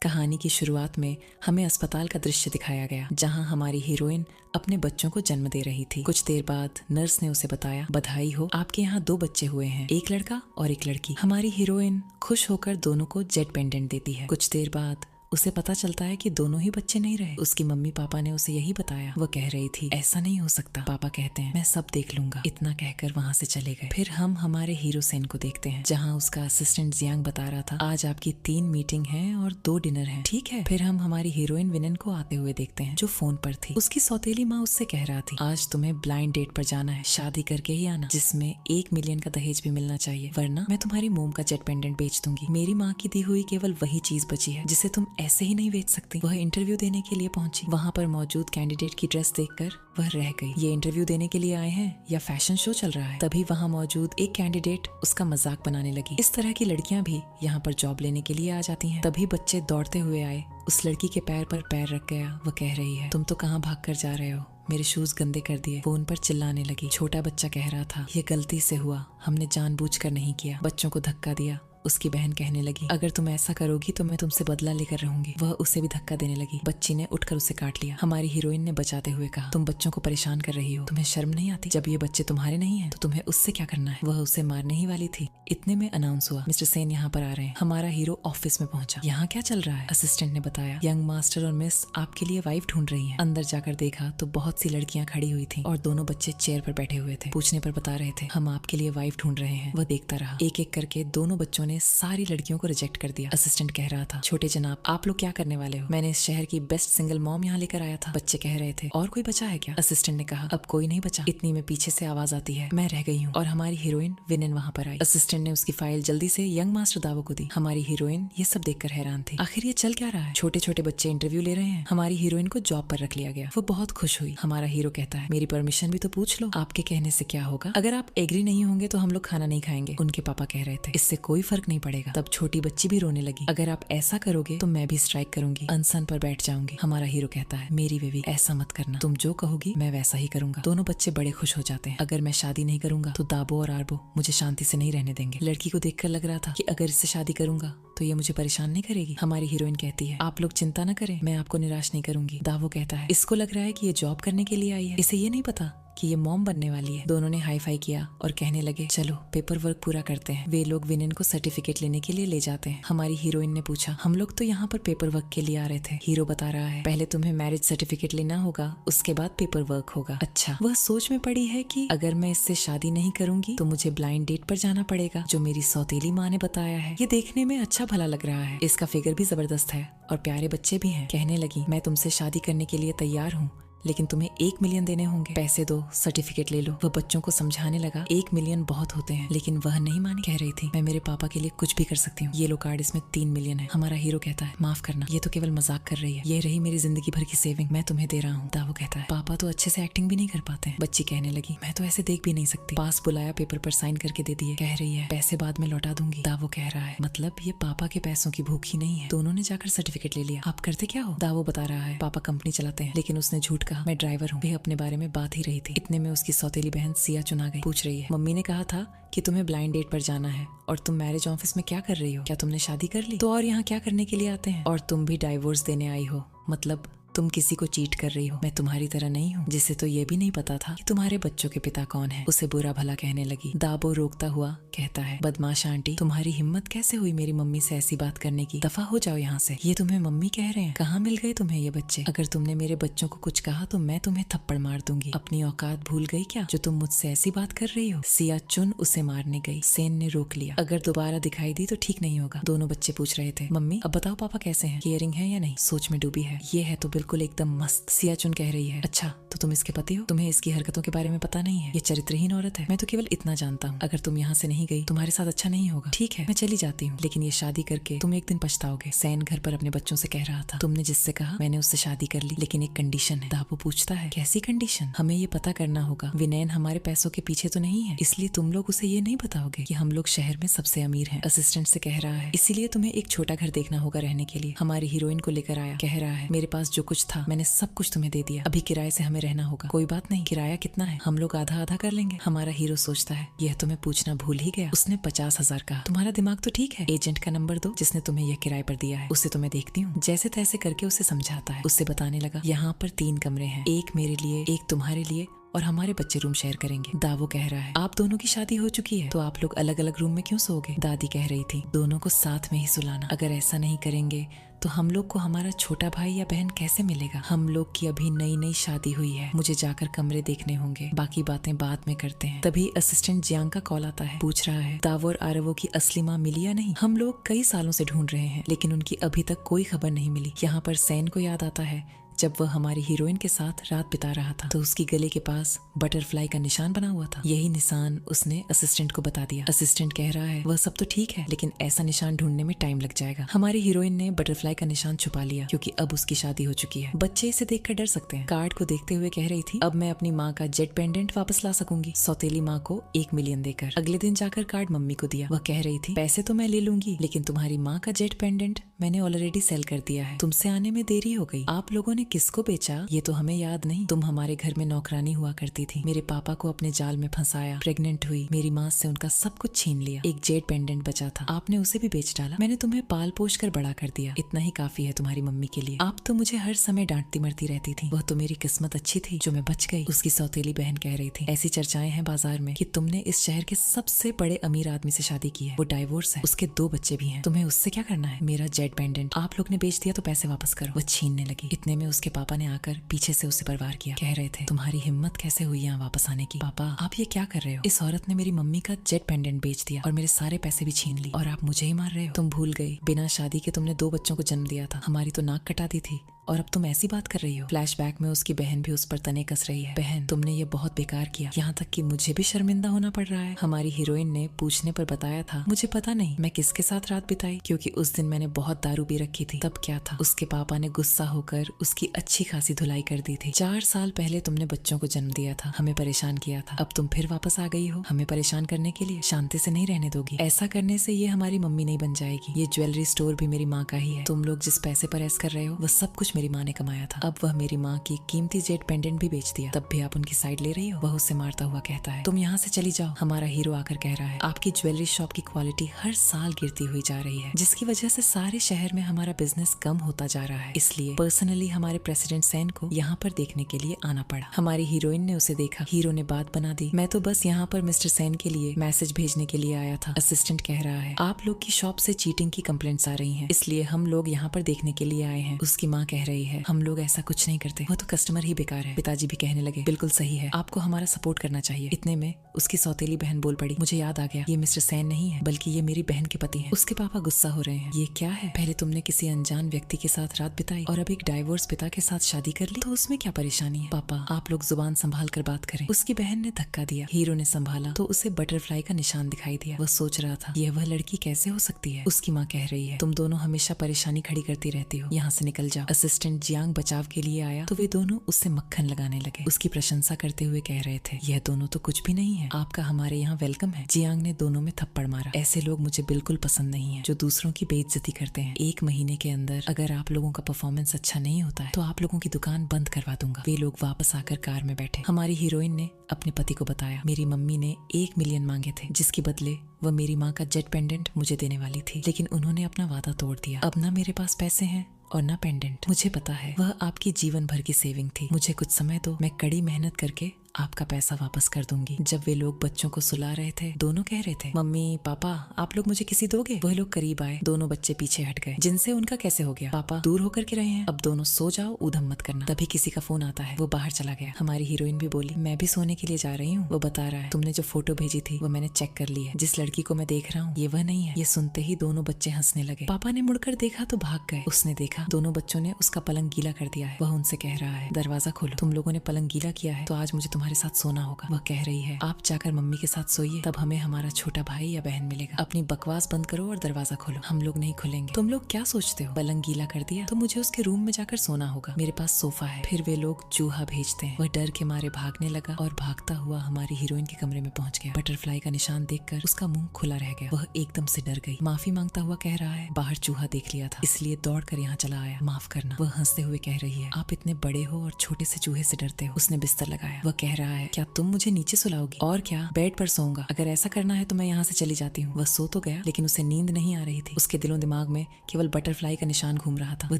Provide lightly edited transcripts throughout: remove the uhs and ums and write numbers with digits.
कहानी की शुरुआत में हमें अस्पताल का दृश्य दिखाया गया जहां हमारी हीरोइन अपने बच्चों को जन्म दे रही थी। कुछ देर बाद नर्स ने उसे बताया, बधाई हो, आपके यहाँ 2 बच्चे हुए हैं, एक लड़का और एक लड़की। हमारी हीरोइन खुश होकर दोनों को जेट पेंडेंट देती है। कुछ देर बाद उसे पता चलता है कि दोनों ही बच्चे नहीं रहे। उसकी मम्मी पापा ने उसे यही बताया। वो कह रही थी, ऐसा नहीं हो सकता। पापा कहते हैं, मैं सब देख लूंगा। इतना कहकर वहाँ से चले गए। फिर हम हमारे हीरो सेन को देखते हैं जहाँ उसका असिस्टेंट जियांग बता रहा था, आज आपकी 3 मीटिंग है और 2 डिनर है, ठीक है। फिर हम हमारी हीरोइन विनन को आते हुए देखते हैं जो फोन पर थी। उसकी सौतेली माँ उससे कह रहा थी, आज तुम्हें ब्लाइंड डेट पर जाना है, शादी करके ही आना, जिसमें 1 मिलियन का दहेज भी मिलना चाहिए, वरना मैं तुम्हारी मोम का जेट पेंडेंट बेच दूंगी। मेरी माँ की दी हुई केवल वही चीज बची है जिसे तुम ऐसे ही नहीं बेच सकती। वह इंटरव्यू देने के लिए पहुंची। वहां पर मौजूद कैंडिडेट की ड्रेस देखकर वह रह गई। ये इंटरव्यू देने के लिए आए हैं या फैशन शो चल रहा है? तभी वहां मौजूद एक कैंडिडेट उसका मजाक बनाने लगी। इस तरह की लड़कियां भी यहाँ पर जॉब लेने के लिए आ जाती हैं। तभी बच्चे दौड़ते हुए आए। उस लड़की के पैर पर पैर रख गया। वह कह रही है, तुम तो कहाँ भाग कर जा रहे हो, मेरे शूज गंदे कर दिए। फोन पर चिल्लाने लगी। छोटा बच्चा कह रहा था, ये गलती से हुआ, हमने जानबूझकर नहीं किया। बच्चों को धक्का दिया। उसकी बहन कहने लगी, अगर तुम ऐसा करोगी तो मैं तुमसे बदला लेकर रहूंगी। वह उसे भी धक्का देने लगी। बच्ची ने उठकर उसे काट लिया। हमारी हीरोइन ने बचाते हुए कहा, तुम बच्चों को परेशान कर रही हो, तुम्हें शर्म नहीं आती? जब ये बच्चे तुम्हारे नहीं हैं तो तुम्हें उससे क्या करना है? वह उसे मारने ही वाली थी। इतने में अनाउंस हुआ, मिस्टर सेन यहाँ पर आ रहे हैं। हमारा हीरो ऑफिस में पहुंचा। यहाँ क्या चल रहा है? असिस्टेंट ने बताया, यंग मास्टर और मिस आपके लिए वाइफ ढूंढ रही है। अंदर जाकर देखा तो बहुत सी लड़कियां खड़ी हुई थी और दोनों बच्चे चेयर पर बैठे हुए थे। पूछने पर बता रहे थे, हम आपके लिए वाइफ ढूंढ रहे हैं। वह देखता रहा। एक एक करके दोनों बच्चों ने सारी लड़कियों को रिजेक्ट कर दिया। असिस्टेंट कह रहा था, छोटे जनाब, आप लोग क्या करने वाले हो? मैंने इस शहर की बेस्ट सिंगल मॉम यहाँ लेकर आया था। बच्चे कह रहे थे, और कोई बचा है क्या? असिस्टेंट ने कहा, अब कोई नहीं बचा। इतनी में पीछे से आवाज आती है, मैं रह गई हूँ। और हमारी हीरोइन विनन वहाँ पर आई। असिस्टेंट ने उसकी फाइल जल्दी से यंग मास्टर दावो को दी। हमारी हीरोइन ये सब देखकर हैरान थी। आखिर ये चल क्या रहा है? छोटे छोटे बच्चे इंटरव्यू ले रहे हैं। हमारी हीरोइन को जॉब पर रख लिया गया। वो बहुत खुश हुई। हमारा हीरो कहता है, मेरी परमिशन भी तो पूछ लो, आपके कहने से क्या होगा? अगर आप एग्री नहीं होंगे तो हम लोग खाना नहीं खाएंगे। उनके पापा कह रहे थे, इससे कोई फर्क नहीं पड़ेगा। तब छोटी बच्ची भी रोने लगी, अगर आप ऐसा करोगे तो मैं भी स्ट्राइक करूंगी, अनशन पर बैठ जाऊंगी। हमारा हीरो कहता है, मेरी बेबी ऐसा मत करना, तुम जो कहोगी मैं वैसा ही करूंगा। दोनों बच्चे बड़े खुश हो जाते हैं। अगर मैं शादी नहीं करूंगा तो दाबो और आरबो मुझे शांति से नहीं रहने देंगे। लड़की को देखकर लग रहा था कि अगर इससे शादी करूंगा तो ये मुझे परेशान नहीं करेगी। हमारी हीरोइन कहती है, आप लोग चिंता न करें, मैं आपको निराश नहीं करूंगी। दावो कहता है, इसको लग रहा है कि ये जॉब करने के लिए आई है, इसे ये नहीं पता कि ये मॉम बनने वाली है। दोनों ने हाई फाई किया और कहने लगे, चलो पेपर वर्क पूरा करते हैं। वे लोग विनन को सर्टिफिकेट लेने के लिए ले जाते हैं। हमारी हीरोइन ने पूछा, हम लोग तो यहाँ पर पेपर वर्क के लिए आ रहे थे। हीरो बता रहा है, पहले तुम्हें मैरिज सर्टिफिकेट लेना होगा, उसके बाद पेपर वर्क होगा। अच्छा। वह सोच में पड़ी है कि अगर मैं इससे शादी नहीं करूंगी तो मुझे ब्लाइंड डेट पर जाना पड़ेगा, जो मेरी सौतेली माँ ने बताया है। ये देखने में अच्छा भला लग रहा है, इसका फिगर भी जबरदस्त है और प्यारे बच्चे भी हैं। कहने लगी, मैं तुमसे शादी करने के लिए तैयार हूँ, लेकिन तुम्हें 1 मिलियन देने होंगे। पैसे दो, सर्टिफिकेट ले लो। वह बच्चों को समझाने लगा, 1 मिलियन बहुत होते हैं, लेकिन वह नहीं मानी। कह रही थी, मैं मेरे पापा के लिए कुछ भी कर सकती हूँ। ये लो कार्ड, इसमें 3 मिलियन है। हमारा हीरो कहता है, माफ करना, ये तो केवल मजाक कर रही है, ये रही मेरी जिंदगी भर की सेविंग, मैं तुम्हें दे रहा हूँ। दावो कहता है, पापा तो अच्छे से एक्टिंग भी नहीं कर पाते हैं। बच्ची कहने लगी, मैं तो ऐसे देख भी नहीं सकती। पास बुलाया, पेपर पर साइन करके दे दिए। कह रही है, पैसे बाद में लौटा दूंगी। दावो कह रहा है, मतलब ये पापा के पैसों की भूख ही नहीं है। दोनों ने जाकर सर्टिफिकेट ले लिया। आप करते क्या हो? दावो बता रहा है, पापा कंपनी चलाते हैं, लेकिन उसने झूठ कहा, मैं ड्राइवर हूँ। अपने बारे में बात ही रही थी। इतने में उसकी सौतेली बहन सिया चुना गई। पूछ रही है, मम्मी ने कहा था कि तुम्हें ब्लाइंड डेट पर जाना है और तुम मैरिज ऑफिस में क्या कर रही हो? क्या तुमने शादी कर ली? तो और यहाँ क्या करने के लिए आते हैं? और तुम भी डाइवोर्स देने आई हो, मतलब तुम किसी को चीट कर रही हो। मैं तुम्हारी तरह नहीं हूँ जिसे तो ये भी नहीं पता था कि तुम्हारे बच्चों के पिता कौन है। उसे बुरा भला कहने लगी। दाबो रोकता हुआ कहता है, बदमाश आंटी, तुम्हारी हिम्मत कैसे हुई मेरी मम्मी से ऐसी बात करने की? दफा हो जाओ यहाँ से। ये तुम्हें मम्मी कह रहे हैं? कहाँ मिल गए तुम्हें ये बच्चे? अगर तुमने मेरे बच्चों को कुछ कहा तो मैं तुम्हें थप्पड़ मार दूंगी। अपनी औकात भूल गई क्या, जो तुम मुझसे ऐसी बात कर रही हो? सिया चुन उसे मारने गई। सेन ने रोक लिया, अगर दोबारा दिखाई दी तो ठीक नहीं होगा। दोनों बच्चे पूछ रहे थे, मम्मी अब बताओ पापा कैसे हैं, केयरिंग है या नहीं? सोच में डूबी है। ये है तो बिल्कुल एकदम मस्त। सिया चुन कह रही है, अच्छा तो तुम इसके पति हो? तुम्हें इसकी हरकतों के बारे में पता नहीं है, ये चरित्रहीन औरत है। मैं तो केवल इतना जानता हूँ, अगर तुम यहाँ से नहीं गई तुम्हारे साथ अच्छा नहीं होगा। ठीक है मैं चली जाती हूँ, लेकिन ये शादी करके तुम एक दिन पछताओगे। सैन घर पर अपने बच्चों से कह रहा था, तुमने जिससे कहा मैंने उससे शादी कर ली, लेकिन एक कंडीशन है। दाबो पूछता है, कैसी कंडीशन? हमें ये पता करना होगा विनयन हमारे पैसों के पीछे तो नहीं है, इसलिए तुम लोग उसे ये नहीं बताओगे कि हम लोग शहर में सबसे अमीर हैं। असिस्टेंट से कह रहा है, इसीलिए तुम्हें एक छोटा घर देखना होगा रहने के लिए। हमारी हीरोइन को लेकर आया, कह रहा है, मेरे पास जो कुछ था मैंने सब कुछ तुम्हें दे दिया, अभी किराए से हमें रहना होगा। कोई बात नहीं, किराया कितना है? हम लोग आधा आधा कर लेंगे। हमारा हीरो सोचता है यह तो मैं पूछना भूल ही गया, उसने 50,000 कहा। तुम्हारा दिमाग तो ठीक है, एजेंट का नंबर दो जिसने तुम्हें यह किराए पर दिया है, उसे तो मैं देखती हूँ। जैसे तैसे करके उसे समझाता है। उससे बताने लगा यहाँ पर 3 कमरे हैं, एक मेरे लिए, एक तुम्हारे लिए और हमारे बच्चे रूम शेयर करेंगे। दावो कह रहा है आप दोनों की शादी हो चुकी है तो आप लोग अलग अलग रूम में क्यों सोओगे? दादी कह रही थी दोनों को साथ में ही सुलाना, अगर ऐसा नहीं करेंगे तो हम लोग को हमारा छोटा भाई या बहन कैसे मिलेगा? हम लोग की अभी नई नई शादी हुई है, मुझे जाकर कमरे देखने होंगे, बाकी बातें बाद में करते हैं। तभी असिस्टेंट जियांग का कॉल आता है, पूछ रहा है दावो और आरवो की असली माँ मिली या नहीं? हम लोग कई सालों से ढूंढ रहे हैं लेकिन उनकी अभी तक कोई खबर नहीं मिली। यहाँ पर सैन को याद आता है जब वह हमारी हीरोइन के साथ रात बिता रहा था तो उसकी गले के पास बटरफ्लाई का निशान बना हुआ था। यही निशान उसने असिस्टेंट को बता दिया। असिस्टेंट कह रहा है वह सब तो ठीक है लेकिन ऐसा निशान ढूंढने में टाइम लग जाएगा। हमारी हीरोइन ने बटरफ्लाई का निशान छुपा लिया क्योंकि अब उसकी शादी हो चुकी है। बच्चे इसे देखकर डर सकते हैं। कार्ड को देखते हुए कह रही थी अब मैं अपनी माँ का जेट पेंडेंट वापस ला सकूंगी, सौतेली माँ को 1 मिलियन देकर। अगले दिन जाकर कार्ड मम्मी को दिया। वह कह रही थी पैसे तो मैं ले लूंगी लेकिन तुम्हारी माँ का जेट पेंडेंट मैंने ऑलरेडी सेल कर दिया है, तुमसे आने में देरी हो गई। आप लोगों ने किसको बेचा ये तो हमें याद नहीं। तुम हमारे घर में नौकरानी हुआ करती थी, मेरे पापा को अपने जाल में फंसाया, प्रेग्नेंट हुई, मेरी माँ से उनका सब कुछ छीन लिया, एक जेट पेंडेंट बचा था, आपने उसे भी बेच डाला। मैंने तुम्हें पाल पोष कर बड़ा कर दिया, इतना ही काफी है तुम्हारी मम्मी के लिए। आप तो मुझे हर समय डांटती मरती रहती थी, वह तो मेरी किस्मत अच्छी थी जो मैं बच गई। उसकी सौतेली बहन कह रही थी ऐसी चर्चाएं हैं बाजार में कि तुमने इस शहर के सबसे बड़े अमीर आदमी से शादी की है, वो डाइवोर्स है, उसके 2 बच्चे भी हैं, तुम्हें उससे क्या करना है? मेरा जेट पेंडेंट आप लोग ने बेच दिया तो पैसे वापस करो। वह छीनने लगी। इतने में उसके पापा ने आकर पीछे से उसे वार किया। कह रहे थे तुम्हारी हिम्मत कैसे हुई यहाँ वापस आने की? पापा आप ये क्या कर रहे हो? इस औरत ने मेरी मम्मी का जेट पेंडेंट बेच दिया और मेरे सारे पैसे भी छीन ली और आप मुझे ही मार रहे हो। तुम भूल गई बिना शादी के तुमने 2 बच्चों को जन्म दिया था, हमारी तो नाक कटा दी थी और अब तुम ऐसी बात कर रही हो। फ्लैशबैक में उसकी बहन भी उस पर तने कस रही है। बहन तुमने ये बहुत बेकार किया, यहाँ तक कि मुझे भी शर्मिंदा होना पड़ रहा है। हमारी हीरोइन ने पूछने पर बताया था मुझे पता नहीं मैं किसके साथ रात बिताई क्योंकि उस दिन मैंने बहुत दारू पी रखी थी। तब क्या था, उसके पापा ने गुस्सा होकर उसकी अच्छी खासी धुलाई कर दी थी। 4 साल पहले तुमने बच्चों को जन्म दिया था, हमें परेशान किया था, अब तुम फिर वापस आ गई हो हमें परेशान करने के लिए। शांति से नहीं रहने दोगी? ऐसा करने से ये हमारी मम्मी नहीं बन जाएगी। ये ज्वेलरी स्टोर भी मेरी माँ का ही है। तुम लोग जिस पैसे पर ऐश कर रहे हो वो सब कुछ मेरी माँ ने कमाया था। अब वह मेरी माँ की कीमती जेट पेंडेंट भी बेच दिया, तब भी आप उनकी साइड ले रही हो। वह उसे मारता हुआ कहता है तुम यहाँ से चली जाओ। हमारा हीरो आकर कह रहा है आपकी ज्वेलरी शॉप की क्वालिटी हर साल गिरती हुई जा रही है जिसकी वजह से सारे शहर में हमारा बिजनेस कम होता जा रहा है, इसलिए पर्सनली हमारे प्रेसिडेंट सैन को यहाँ पर देखने के लिए आना पड़ा। हमारी हीरोइन ने उसे देखा, हीरो ने बात बना दी मैं तो बस यहाँ पर मिस्टर सैन के लिए मैसेज भेजने के लिए आया था। असिस्टेंट कह रहा है आप लोग की शॉप से चीटिंग की कंप्लेंट्स आ रही हैं, इसलिए हम लोग यहाँ पर देखने के लिए आए हैं। उसकी माँ कह रही है हम लोग ऐसा कुछ नहीं करते, वो तो कस्टमर ही बेकार है। पिताजी भी कहने लगे बिल्कुल सही है, आपको हमारा सपोर्ट करना चाहिए। इतने में उसकी सौतेली बहन बोल पड़ी मुझे याद आ गया ये मिस्टर सैन नहीं है बल्कि ये मेरी बहन के पति हैं। उसके पापा गुस्सा हो रहे हैं, ये क्या है, पहले तुमने किसी अनजान व्यक्ति के साथ रात बिताई और अब एक डाइवोर्स पिता के साथ शादी कर ली, तो उसमें क्या परेशानी है? पापा आप लोग जुबान संभाल कर बात करें। उसकी बहन ने धक्का दिया, हीरो ने संभाला तो उसे बटरफ्लाई का निशान दिखाई दिया। वह सोच रहा था यह वह लड़की कैसे हो सकती है। उसकी माँ कह रही है तुम दोनों हमेशा परेशानी खड़ी करती रहती हो, यहाँ से निकल जाओ। असिस्टेंट जियांग बचाव के लिए आया तो वे दोनों उससे मक्खन लगाने लगे। उसकी प्रशंसा करते हुए कह रहे थे यह दोनों तो कुछ भी नहीं है, आपका हमारे यहाँ वेलकम है। जियांग ने दोनों में थप्पड़ मारा। ऐसे लोग मुझे बिल्कुल पसंद नहीं है जो दूसरों की बेइज्जती करते हैं। 1 महीने के अंदर अगर आप लोगों का परफॉर्मेंस अच्छा नहीं होता है तो आप लोगों की दुकान बंद करवा दूंगा। वे लोग वापस आकर कार में बैठे। हमारी हीरोइन ने अपने पति को बताया मेरी मम्मी ने 1 मिलियन मांगे थे जिसके बदले वह मेरी माँ का जेट पेंडेंट मुझे देने वाली थी, लेकिन उन्होंने अपना वादा तोड़ दिया। अब ना मेरे पास पैसे हैं और ना पेंडेंट। मुझे पता है वह आपकी जीवन भर की सेविंग थी, मुझे कुछ समय दो, मैं कड़ी मेहनत करके आपका पैसा वापस कर दूंगी। जब वे लोग बच्चों को सुला रहे थे दोनों कह रहे थे मम्मी पापा आप लोग मुझे किसी दोगे? वह लोग करीब आए, दोनों बच्चे पीछे हट गए। जिनसे उनका कैसे हो गया? पापा दूर होकर के रहे हैं, अब दोनों सो जाओ, ऊधम मत करना। तभी किसी का फोन आता है, वो बाहर चला गया। हमारी हीरोइन भी बोली मैं भी सोने के लिए जा रही हूँ। वो बता रहा है तुमने जो फोटो भेजी थी वो मैंने चेक कर ली है, जिस लड़की को मैं देख रहा हूँ ये वह नहीं है। ये सुनते ही दोनों बच्चे हंसने लगे। पापा ने मुड़कर देखा तो भाग गए। उसने देखा दोनों बच्चों ने उसका पलंग गीला कर दिया है। वह उनसे कह रहा है दरवाजा खोलो, तुम लोगों ने पलंग गीला किया है तो आज मुझे तुम्हारे साथ सोना होगा। वह कह रही है आप जाकर मम्मी के साथ सोइए, तब हमें हमारा छोटा भाई या बहन मिलेगा। अपनी बकवास बंद करो और दरवाजा खोलो। हम लोग नहीं खुलेंगे। तुम लोग क्या सोचते हो, पलंग गीला कर दिया तो मुझे उसके रूम में जाकर सोना होगा। मेरे पास सोफा है। फिर वे लोग चूहा भेजते हैं। वह डर के मारे भागने लगा और भागता हुआ हमारी हीरोइन के कमरे में पहुंच गया। बटरफ्लाई का निशान देखकर उसका मुंह खुला रह गया। वह एकदम से डर गई। माफी मांगता हुआ कह रहा है बाहर चूहा देख लिया था, इसलिए दौड़कर यहाँ चला आया, माफ करना। वह हंसते हुए कह रही है आप इतने बड़े हो और छोटे से चूहे से डरते हो। उसने बिस्तर लगाया। वह कह रहा है क्या तुम मुझे नीचे सुलाओगी? और क्या, बेड पर सोऊंगा। अगर ऐसा करना है तो मैं यहाँ से चली जाती हूँ। वह सो तो गया लेकिन उसे नींद नहीं आ रही थी। उसके दिलों दिमाग में केवल बटरफ्लाई का निशान घूम रहा था। वह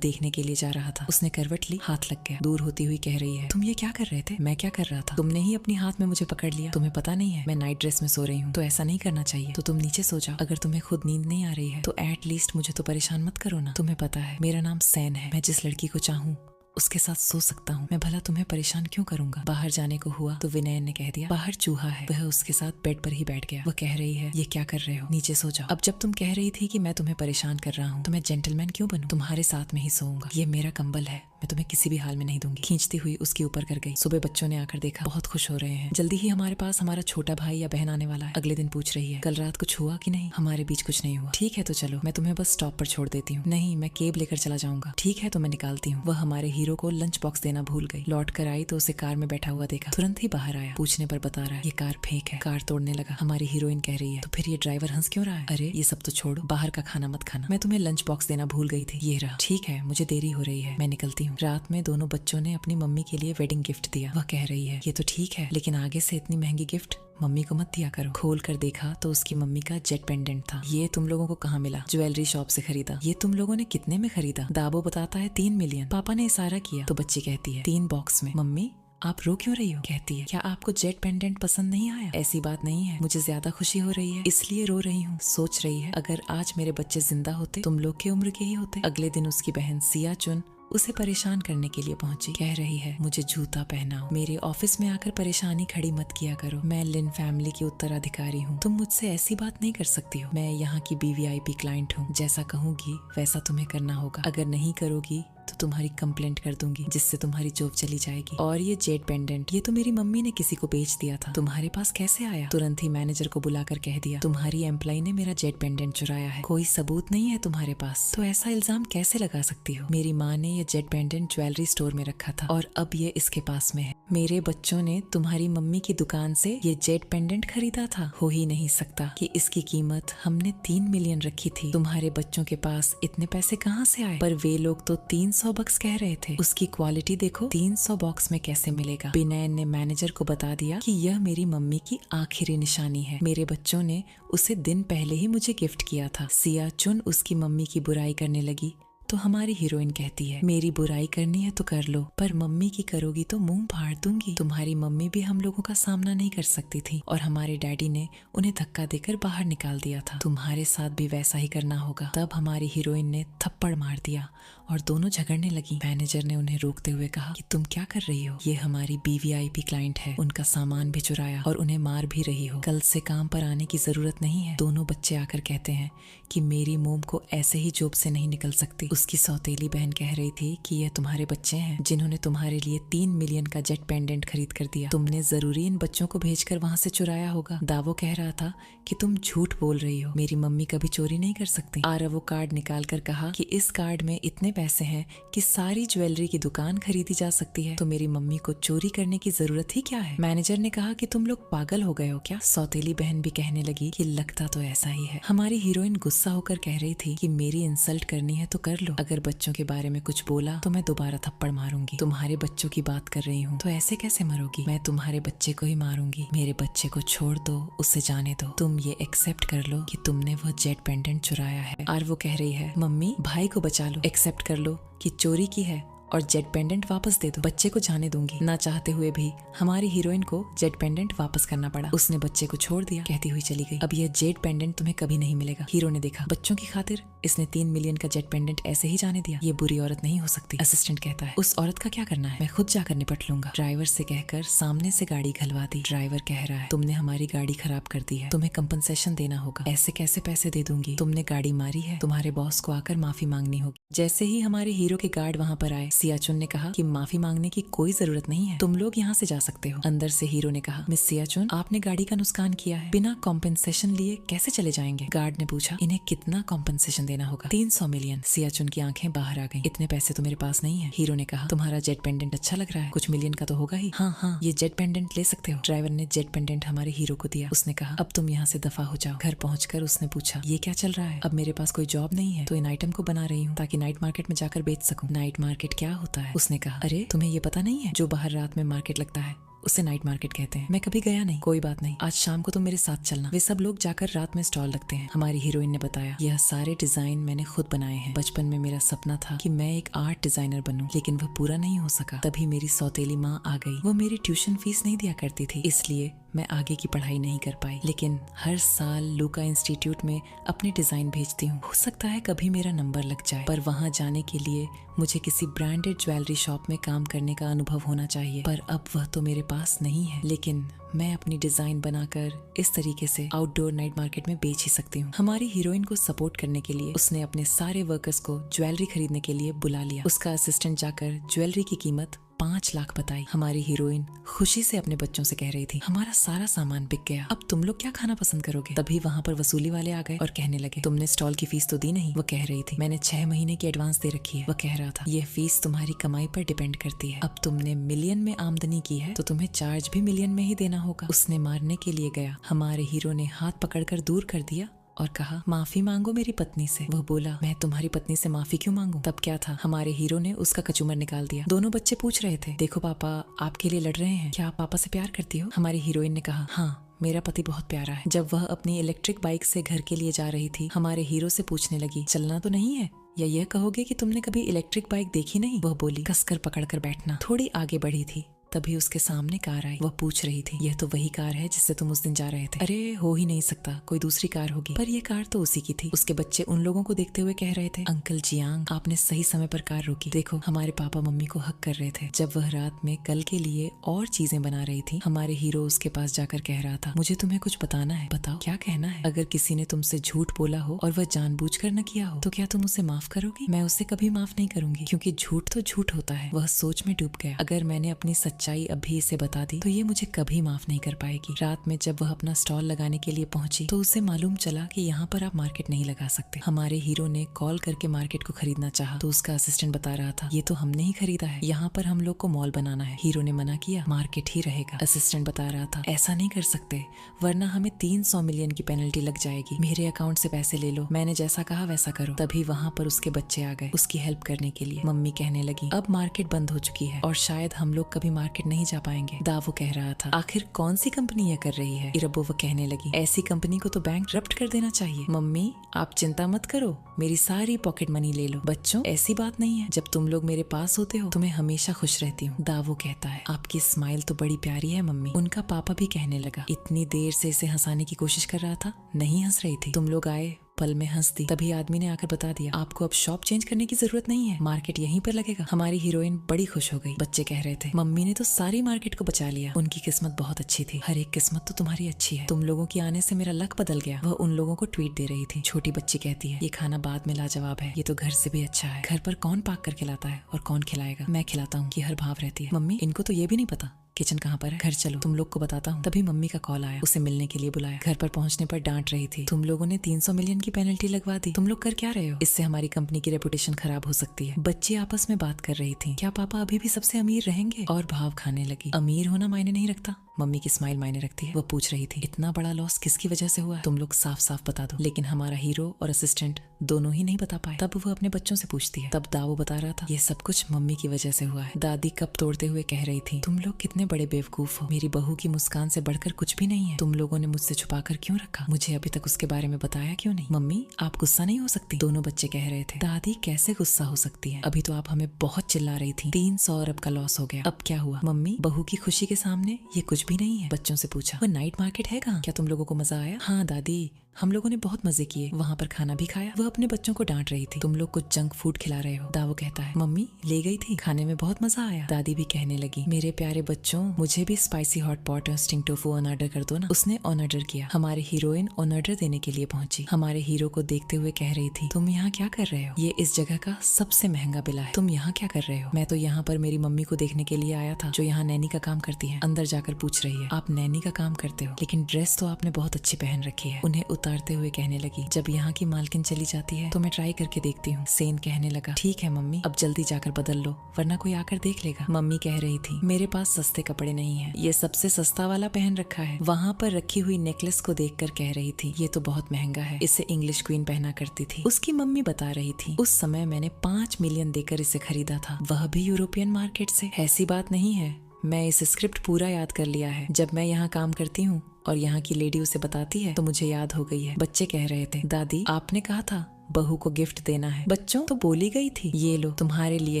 देखने के लिए जा रहा था। उसने करवट ली, हाथ लग गया। दूर होती हुई कह रही है तुम ये क्या कर रहे थे? मैं क्या कर रहा था? तुमने ही अपनी हाथ में मुझे पकड़ लिया। तुम्हें पता नहीं है मैं नाइट ड्रेस में सो रही हूँ, तो ऐसा नहीं करना चाहिए। तो तुम नीचे सो जाओ। अगर तुम्हें खुद नींद नहीं आ रही है तो एटलीस्ट मुझे तो परेशान मत करो ना। तुम्हें पता है मेरा नाम सैन है। मैं जिस लड़की को चाहूँ उसके साथ सो सकता हूँ। मैं भला तुम्हें परेशान क्यों करूंगा? बाहर जाने को हुआ तो विनयन ने कह दिया बाहर चूहा है। वह उसके साथ बेड पर ही बैठ गया। वह कह रही है ये क्या कर रहे हो, नीचे सो जाओ। अब जब तुम कह रही थी कि मैं तुम्हें परेशान कर रहा हूँ तो मैं जेंटलमैन क्यों बनूं? तुम्हारे साथ में ही सोऊंगा। ये मेरा कंबल है, मैं तुम्हें किसी भी हाल में नहीं दूंगी। खींचती हुई उसके ऊपर कर गई। सुबह बच्चों ने आकर देखा, बहुत खुश हो रहे हैं। जल्दी ही हमारे पास हमारा छोटा भाई या बहन आने वाला है। अगले दिन पूछ रही है कल रात कुछ हुआ कि नहीं? हमारे बीच कुछ नहीं हुआ। ठीक है तो चलो, मैं तुम्हें बस स्टॉप पर छोड़ देती हूँ। नहीं, मैं केब लेकर चला जाऊंगा। ठीक है तो मैं निकालती हूँ। वह हमारे हीरो को लंच बॉक्स देना भूल गई। लौट कर आई तो उसे कार में बैठा हुआ देखा। तुरंत ही बाहर आया। पूछने पर बता रहा है ये कार फेक है। कार तोड़ने लगा। हमारी हीरोइन कह रही है तो फिर ये ड्राइवर हंस क्यों रहा है? अरे ये सब तो छोड़ो, बाहर का खाना मत खाना। मैं तुम्हें लंच बॉक्स देना भूल गई थी, ये रहा। ठीक है, मुझे देरी हो रही है, मैं निकलती हूँ। रात में दोनों बच्चों ने अपनी मम्मी के लिए वेडिंग गिफ्ट दिया। वह कह रही है ये तो ठीक है, लेकिन आगे से इतनी महंगी गिफ्ट मम्मी को मत दिया करो। खोल कर देखा तो उसकी मम्मी का जेट पेंडेंट था। ये तुम लोगों को कहाँ मिला? ज्वेलरी शॉप से खरीदा। ये तुम लोगों ने कितने में खरीदा? दाबो बताता है 3 मिलियन। पापा ने इशारा किया तो बच्ची कहती है 3 बॉक्स में। मम्मी आप रो क्यों रही हो? कहती है क्या आपको जेट पेंडेंट पसंद नहीं आया? ऐसी बात नहीं है, मुझे ज्यादा खुशी हो रही है इसलिए रो रही हूँ। सोच रही है अगर आज मेरे बच्चे जिंदा होते तुम लोग की उम्र के ही होते। अगले दिन उसकी बहन सिया चुन उसे परेशान करने के लिए पहुंची। कह रही है मुझे जूता पहनाओ, मेरे ऑफिस में आकर परेशानी खड़ी मत किया करो। मैं लिन फैमिली की उत्तराधिकारी हूँ, तुम मुझसे ऐसी बात नहीं कर सकती हो। मैं यहाँ की वीवीआईपी क्लाइंट हूँ, जैसा कहूंगी वैसा तुम्हें करना होगा। अगर नहीं करोगी तो तुम्हारी कंप्लेंट कर दूंगी, जिससे तुम्हारी जॉब चली जाएगी। और ये जेट पेंडेंट ये तो मेरी मम्मी ने किसी को बेच दिया था, तुम्हारे पास कैसे आया? तुरंत ही मैनेजर को बुलाकर कह दिया तुम्हारी एम्प्लॉय ने मेरा जेट पेंडेंट चुराया है। कोई सबूत नहीं है तुम्हारे पास तो ऐसा इल्जाम कैसे लगा सकती हो? मेरी माँ ने ये जेट पेंडेंट ज्वेलरी स्टोर में रखा था और अब ये इसके पास में है। मेरे बच्चों ने तुम्हारी मम्मी की दुकान से ये जेट पेंडेंट खरीदा था। हो ही नहीं सकता कि इसकी कीमत हमने 3 मिलियन रखी थी। तुम्हारे बच्चों के पास इतने पैसे कहाँ से आए? पर वे लोग तो 300 बक्स कह रहे थे। उसकी क्वालिटी देखो, 300 बॉक्स में कैसे मिलेगा? विनयन ने मैनेजर को बता दिया कि यह मेरी मम्मी की आखिरी निशानी है। मेरे बच्चों ने उसे दिन पहले ही मुझे गिफ्ट किया था। सिया चुन उसकी मम्मी की बुराई करने लगी तो हमारी हीरोइन कहती है मेरी बुराई करनी है तो कर लो, पर मम्मी की करोगी तो मुंह फाड़ दूंगी। तुम्हारी मम्मी भी हम लोगों का सामना नहीं कर सकती थी और हमारे डैडी ने उन्हें धक्का देकर बाहर निकाल दिया था। तुम्हारे साथ भी वैसा ही करना होगा। तब हमारी हीरोइन ने थप्पड़ मार दिया और दोनों झगड़ने लगी। मैनेजर ने उन्हें रोकते हुए कहा कि तुम क्या कर रही हो? ये हमारी वीवीआईपी क्लाइंट है, उनका सामान भी चुराया और उन्हें मार भी रही हो। कल से काम पर आने की जरूरत नहीं है। दोनों बच्चे आकर कहते हैं कि मेरी मोम को ऐसे ही जॉब से नहीं निकल सकती। उसकी सौतेली बहन कह रही थी कि ये तुम्हारे बच्चे हैं जिन्होंने तुम्हारे लिए 3 मिलियन का जेट पेंडेंट खरीद कर दिया। तुमने जरूरी इन बच्चों को भेजकर वहाँ से चुराया होगा। दावो कह रहा था कि तुम झूठ बोल रही हो, मेरी मम्मी कभी चोरी नहीं कर सकती। आरव कार्ड निकाल कर कहा कि इस कार्ड में इतने पैसे हैं कि सारी ज्वेलरी की दुकान खरीदी जा सकती है, तो मेरी मम्मी को चोरी करने की जरूरत ही क्या है? मैनेजर ने कहा कि तुम लोग पागल हो गए हो क्या? सौतेली बहन भी कहने लगी कि लगता तो ऐसा ही है। हमारी हीरोइन गुस्सा होकर कह रही थी कि मेरी इंसल्ट करनी है तो कर लो, अगर बच्चों के बारे में कुछ बोला तो मैं दोबारा थप्पड़ मारूंगी। तुम्हारे बच्चों की बात कर रही हूँ तो ऐसे कैसे मरोगी? मैं तुम्हारे बच्चे को ही मारूंगी। मेरे बच्चे को छोड़ दो, उसे जाने दो। तुम ये एक्सेप्ट कर लो कि तुमने वो जेट पेंडेंट चुराया है। और वो कह रही है मम्मी भाई को बचा लो, एक्सेप्ट कर लो कि चोरी की है और जेट पेंडेंट वापस दे दो। बच्चे को जाने दूंगी। ना चाहते हुए भी हमारी हीरोइन को जेट पेंडेंट वापस करना पड़ा। उसने बच्चे को छोड़ दिया, कहती हुई चली गई। अब यह जेट पेंडेंट तुम्हें कभी नहीं मिलेगा। हीरो ने देखा बच्चों की खातिर इसने 3 मिलियन का जेट पेंडेंट ऐसे ही जाने दिया। ये बुरी औरत नहीं हो सकती। असिस्टेंट कहता है उस औरत का क्या करना है, मैं खुद जाकर निपट लूंगा। ड्राइवर से कहकर सामने से गाड़ी घलवा दी। ड्राइवर कह रहा है तुमने हमारी गाड़ी खराब कर दी है, तुम्हें कंपनसेशन देना होगा। ऐसे कैसे पैसे दे दूंगी? तुमने गाड़ी मारी है, तुम्हारे बॉस को आकर माफी मांगनी होगी। जैसे ही हमारे हीरो के गार्ड वहाँ पर आए, सियाचुन ने कहा कि माफी मांगने की कोई जरूरत नहीं है, तुम लोग यहाँ से जा सकते हो। अंदर से हीरो ने कहा, मिस सियाचुन, आपने गाड़ी का नुकसान किया है, बिना कॉम्पेंसेशन लिए कैसे चले जाएंगे? गार्ड ने पूछा, इन्हें कितना कॉम्पेंसेशन देना होगा? 300 मिलियन। सियाचुन की आंखें बाहर आ गईं। इतने पैसे तो मेरे पास नहीं है। हीरो ने कहा, तुम्हारा जेट पेंडेंट अच्छा लग रहा है, कुछ मिलियन का तो होगा ही। हाँ, ये जेट पेंडेंट ले सकते हो। ड्राइवर ने जेट पेंडेंट हमारे हीरो को दिया। उसने कहा, अब तुम यहाँ से दफा हो जाओ। घर पहुंचकर उसने पूछा, ये क्या चल रहा है? अब मेरे पास कोई जॉब नहीं है तो इन आइटम को बना रही हूँ ताकि नाइट मार्केट में जाकर बेच सकूं। नाइट मार्केट क्या होता है? उसने कहा, अरे तुम्हें ये पता नहीं है, जो बाहर रात में मार्केट लगता है उसे नाइट मार्केट कहते हैं। मैं कभी गया नहीं। कोई बात नहीं, आज शाम को तुम मेरे साथ चलना। वे सब लोग जाकर रात में स्टॉल लगते हैं। हमारी हीरोइन ने बताया, यह सारे डिजाइन मैंने खुद बनाए हैं। बचपन में मेरा सपना था कि मैं एक आर्ट डिजाइनर बनूं, लेकिन वह पूरा नहीं हो सका। तभी मेरी सौतेली माँ आ गई। वो मेरी ट्यूशन फीस नहीं दिया करती थी, इसलिए मैं आगे की पढ़ाई नहीं कर पाई। लेकिन हर साल लूका इंस्टीट्यूट में अपने डिजाइन भेजती हूँ। हो सकता है कभी मेरा नंबर लग जाए, पर वहाँ जाने के लिए मुझे किसी ब्रांडेड ज्वेलरी शॉप में काम करने का अनुभव होना चाहिए। पर अब वह तो मेरे पास नहीं है, लेकिन मैं अपनी डिजाइन बनाकर इस तरीके से आउटडोर नाइट मार्केट में बेच ही सकती हूँ। हमारी हीरोइन को सपोर्ट करने के लिए उसने अपने सारे वर्कर्स को ज्वेलरी खरीदने के लिए बुला लिया। उसका असिस्टेंट जाकर ज्वेलरी की कीमत 5 लाख बताई। हमारी हीरोइन खुशी से अपने बच्चों से कह रही थी, हमारा सारा सामान बिक गया, अब तुम लोग क्या खाना पसंद करोगे? तभी वहाँ पर वसूली वाले आ गए और कहने लगे, तुमने स्टॉल की फीस तो दी नहीं। वो कह रही थी, मैंने 6 महीने की एडवांस दे रखी है। वो कह रहा था, यह फीस तुम्हारी कमाई पर डिपेंड करती है। अब तुमने मिलियन में आमदनी की है तो तुम्हें चार्ज भी मिलियन में ही देना होगा। उसने मारने के लिए गया। हमारे हीरो ने हाथ पकड़कर दूर कर दिया और कहा, माफी मांगो मेरी पत्नी से। वह बोला, मैं तुम्हारी पत्नी से माफी क्यों मांगू? तब क्या था, हमारे हीरो ने उसका कचूमर निकाल दिया। दोनों बच्चे पूछ रहे थे, देखो पापा आपके लिए लड़ रहे हैं, क्या आप पापा से प्यार करती हो? हमारी हीरोइन ने कहा, हाँ, मेरा पति बहुत प्यारा है। जब वह अपनी इलेक्ट्रिक बाइक से घर के लिए जा रही थी, हमारे हीरो से पूछने लगी, चलना तो नहीं है? या यह कहोगे कि तुमने कभी इलेक्ट्रिक बाइक देखी नहीं? वह बोली, कसकर पकड़कर बैठना। थोड़ी आगे बढ़ी थी, तभी उसके सामने कार आई। वह पूछ रही थी, यह तो वही कार है जिससे तुम उस दिन जा रहे थे? अरे हो ही नहीं सकता, कोई दूसरी कार होगी। पर यह कार तो उसी की थी। उसके बच्चे उन लोगों को देखते हुए कह रहे थे, अंकल जियांग, आपने सही समय पर कार रोकी। देखो, हमारे पापा मम्मी को हक कर रहे थे। जब वह रात में कल के लिए और चीजें बना रही थी, हमारे हीरो उसके पास जाकर कह रहा था, मुझे तुम्हें कुछ बताना है, बताओ क्या कहना है? अगर किसी ने तुमसे झूठ बोला हो और वह जानबूझकर न किया हो तो क्या तुम उसे माफ करोगी? मैं उसे कभी माफ नहीं करूंगी, क्योंकि झूठ तो झूठ होता है। वह सोच में डूब गया। अगर मैंने अपनी सच्चाई अभी इसे बता दी तो ये मुझे कभी माफ नहीं कर पाएगी। रात में जब वह अपना स्टॉल लगाने के लिए पहुंची तो उसे मालूम चला कि यहाँ पर आप मार्केट नहीं लगा सकते। हमारे हीरो ने कॉल करके मार्केट को खरीदना चाहा तो उसका असिस्टेंट बता रहा था, ये तो हमने ही खरीदा है, यहाँ पर हम लोग को मॉल बनाना है। हीरो ने मना किया, मार्केट ही रहेगा। असिस्टेंट बता रहा था, ऐसा नहीं कर सकते, वरना हमें 300 मिलियन की पेनल्टी लग जाएगी। मेरे अकाउंट से पैसे ले लो, मैंने जैसा कहा वैसा करो। तभी वहाँ पर उसके बच्चे आ गए उसकी हेल्प करने के लिए। मम्मी कहने लगी, अब मार्केट बंद हो चुकी है और शायद हम लोग कभी मार्केट नहीं जा पाएंगे। दावो कह रहा था, आखिर कौन सी कंपनी यह कर रही है? इरबो वो कहने लगी, ऐसी कंपनी को तो बैंक रप्ट कर देना चाहिए। मम्मी आप चिंता मत करो, मेरी सारी पॉकेट मनी ले लो। बच्चों ऐसी बात नहीं है, जब तुम लोग मेरे पास होते हो तो मैं हमेशा खुश रहती हूँ। दावो कहता है, आपकी स्माइल तो बड़ी प्यारी है मम्मी। उनका पापा भी कहने लगा, इतनी देर से इसे हंसाने की कोशिश कर रहा था, नहीं हंस रही थी, तुम लोग आए पल में हंस दी। तभी आदमी ने आकर बता दिया, आपको अब शॉप चेंज करने की जरूरत नहीं है, मार्केट यहीं पर लगेगा। हमारी हीरोइन बड़ी खुश हो गई। बच्चे कह रहे थे, मम्मी ने तो सारी मार्केट को बचा लिया, उनकी किस्मत बहुत अच्छी थी। हर एक किस्मत तो तुम्हारी अच्छी है, तुम लोगों के आने से मेरा लक बदल गया। वह उन लोगों को ट्वीट दे रही थी। छोटी बच्ची कहती है, ये खाना बाद में लाजवाब है, ये तो घर से भी अच्छा है। घर पर कौन पाक कर खिलाता है और कौन खिलाएगा? मैं खिलाता हूँ, कि हर भाव रहती है। मम्मी इनको तो ये भी नहीं पता किचन कहाँ पर है, घर चलो तुम लोग को बताता हूँ। तभी मम्मी का कॉल आया, उसे मिलने के लिए बुलाया। घर पर पहुंचने पर डांट रही थी, तुम लोगों ने 300 मिलियन की पेनल्टी लगवा दी, तुम लोग कर क्या रहे हो? इससे हमारी कंपनी की रेपुटेशन खराब हो सकती है। बच्ची आपस में बात कर रही थी, क्या पापा अभी भी सबसे अमीर रहेंगे? और भाव खाने लगी, अमीर होना मायने नहीं रखता, मम्मी की स्माइल मायने रखती है। वो पूछ रही थी, इतना बड़ा लॉस किसकी वजह से हुआ है? तुम लोग साफ साफ बता दो। लेकिन हमारा हीरो और असिस्टेंट दोनों ही नहीं बता पाए। तब वो अपने बच्चों से पूछती है, तब दावो बता रहा था, ये सब कुछ मम्मी की वजह से हुआ है। दादी कप तोड़ते हुए कह रही थी, तुम लोग कितने बड़े बेवकूफ हो, मेरी बहू की मुस्कान से बढ़कर कुछ भी नहीं है। तुम लोगों ने मुझसे छुपा कर क्यों रखा? मुझे अभी तक उसके बारे में बताया क्यों नहीं? मम्मी आप गुस्सा नहीं हो सकती? दोनों बच्चे कह रहे थे, दादी कैसे गुस्सा हो सकती है, अभी तो आप हमें बहुत चिल्ला रही थी। 300 अरब का लॉस हो गया, अब क्या हुआ? मम्मी बहू की खुशी के सामने ये कुछ भी नहीं है। बच्चों से पूछा, वो नाइट मार्केट है कहाँ? क्या तुम लोगों को मजा आया? हाँ दादी, हम लोगों ने बहुत मजे किए, वहाँ पर खाना भी खाया। वह अपने बच्चों को डांट रही थी, तुम लोग कुछ जंक फूड खिला रहे हो। दावो कहता है, मम्मी ले गई थी, खाने में बहुत मजा आया। दादी भी कहने लगी, मेरे प्यारे बच्चों, मुझे भी स्पाइसी हॉट पॉट और स्टिंग टोफू ऑन ऑर्डर कर दो ना। उसने ऑन ऑर्डर किया। हमारे हीरोइन ऑन ऑर्डर देने के लिए पहुंची। हमारे हीरो को देखते हुए कह रही थी, तुम यहाँ क्या कर रहे हो? ये इस जगह का सबसे महंगा बिला है, तुम यहाँ क्या कर रहे हो? मैं तो यहाँ पर मेरी मम्मी को देखने के लिए आया था, जो यहाँ नैनी का काम करती है। अंदर जाकर पूछ रही है, आप नैनी का काम करते हो, लेकिन ड्रेस तो आपने बहुत अच्छी पहन रखी है। उन्हें उतारते हुए कहने लगी, जब यहाँ की मालकिन चली जाती है तो मैं ट्राई करके देखती हूँ। सेन कहने लगा, ठीक है मम्मी, अब जल्दी जाकर बदल लो, वरना कोई आकर देख लेगा। मम्मी कह रही थी, मेरे पास सस्ते कपड़े नहीं है, ये सबसे सस्ता वाला पहन रखा है। वहाँ पर रखी हुई नेकलेस को देखकर कह रही थी, ये तो बहुत महंगा है, इसे इंग्लिश क्वीन पहना करती थी। उसकी मम्मी बता रही थी, उस समय मैंने 5 मिलियन देकर इसे खरीदा था, वह भी यूरोपियन मार्केट से। ऐसी बात नहीं है, मैं इस स्क्रिप्ट पूरा याद कर लिया है। जब मैं यहाँ काम करती हूँ और यहाँ की लेडी उसे बताती है तो मुझे याद हो गई है। बच्चे कह रहे थे, दादी आपने कहा था बहू को गिफ्ट देना है। बच्चों तो बोली गई थी, ये लो तुम्हारे लिए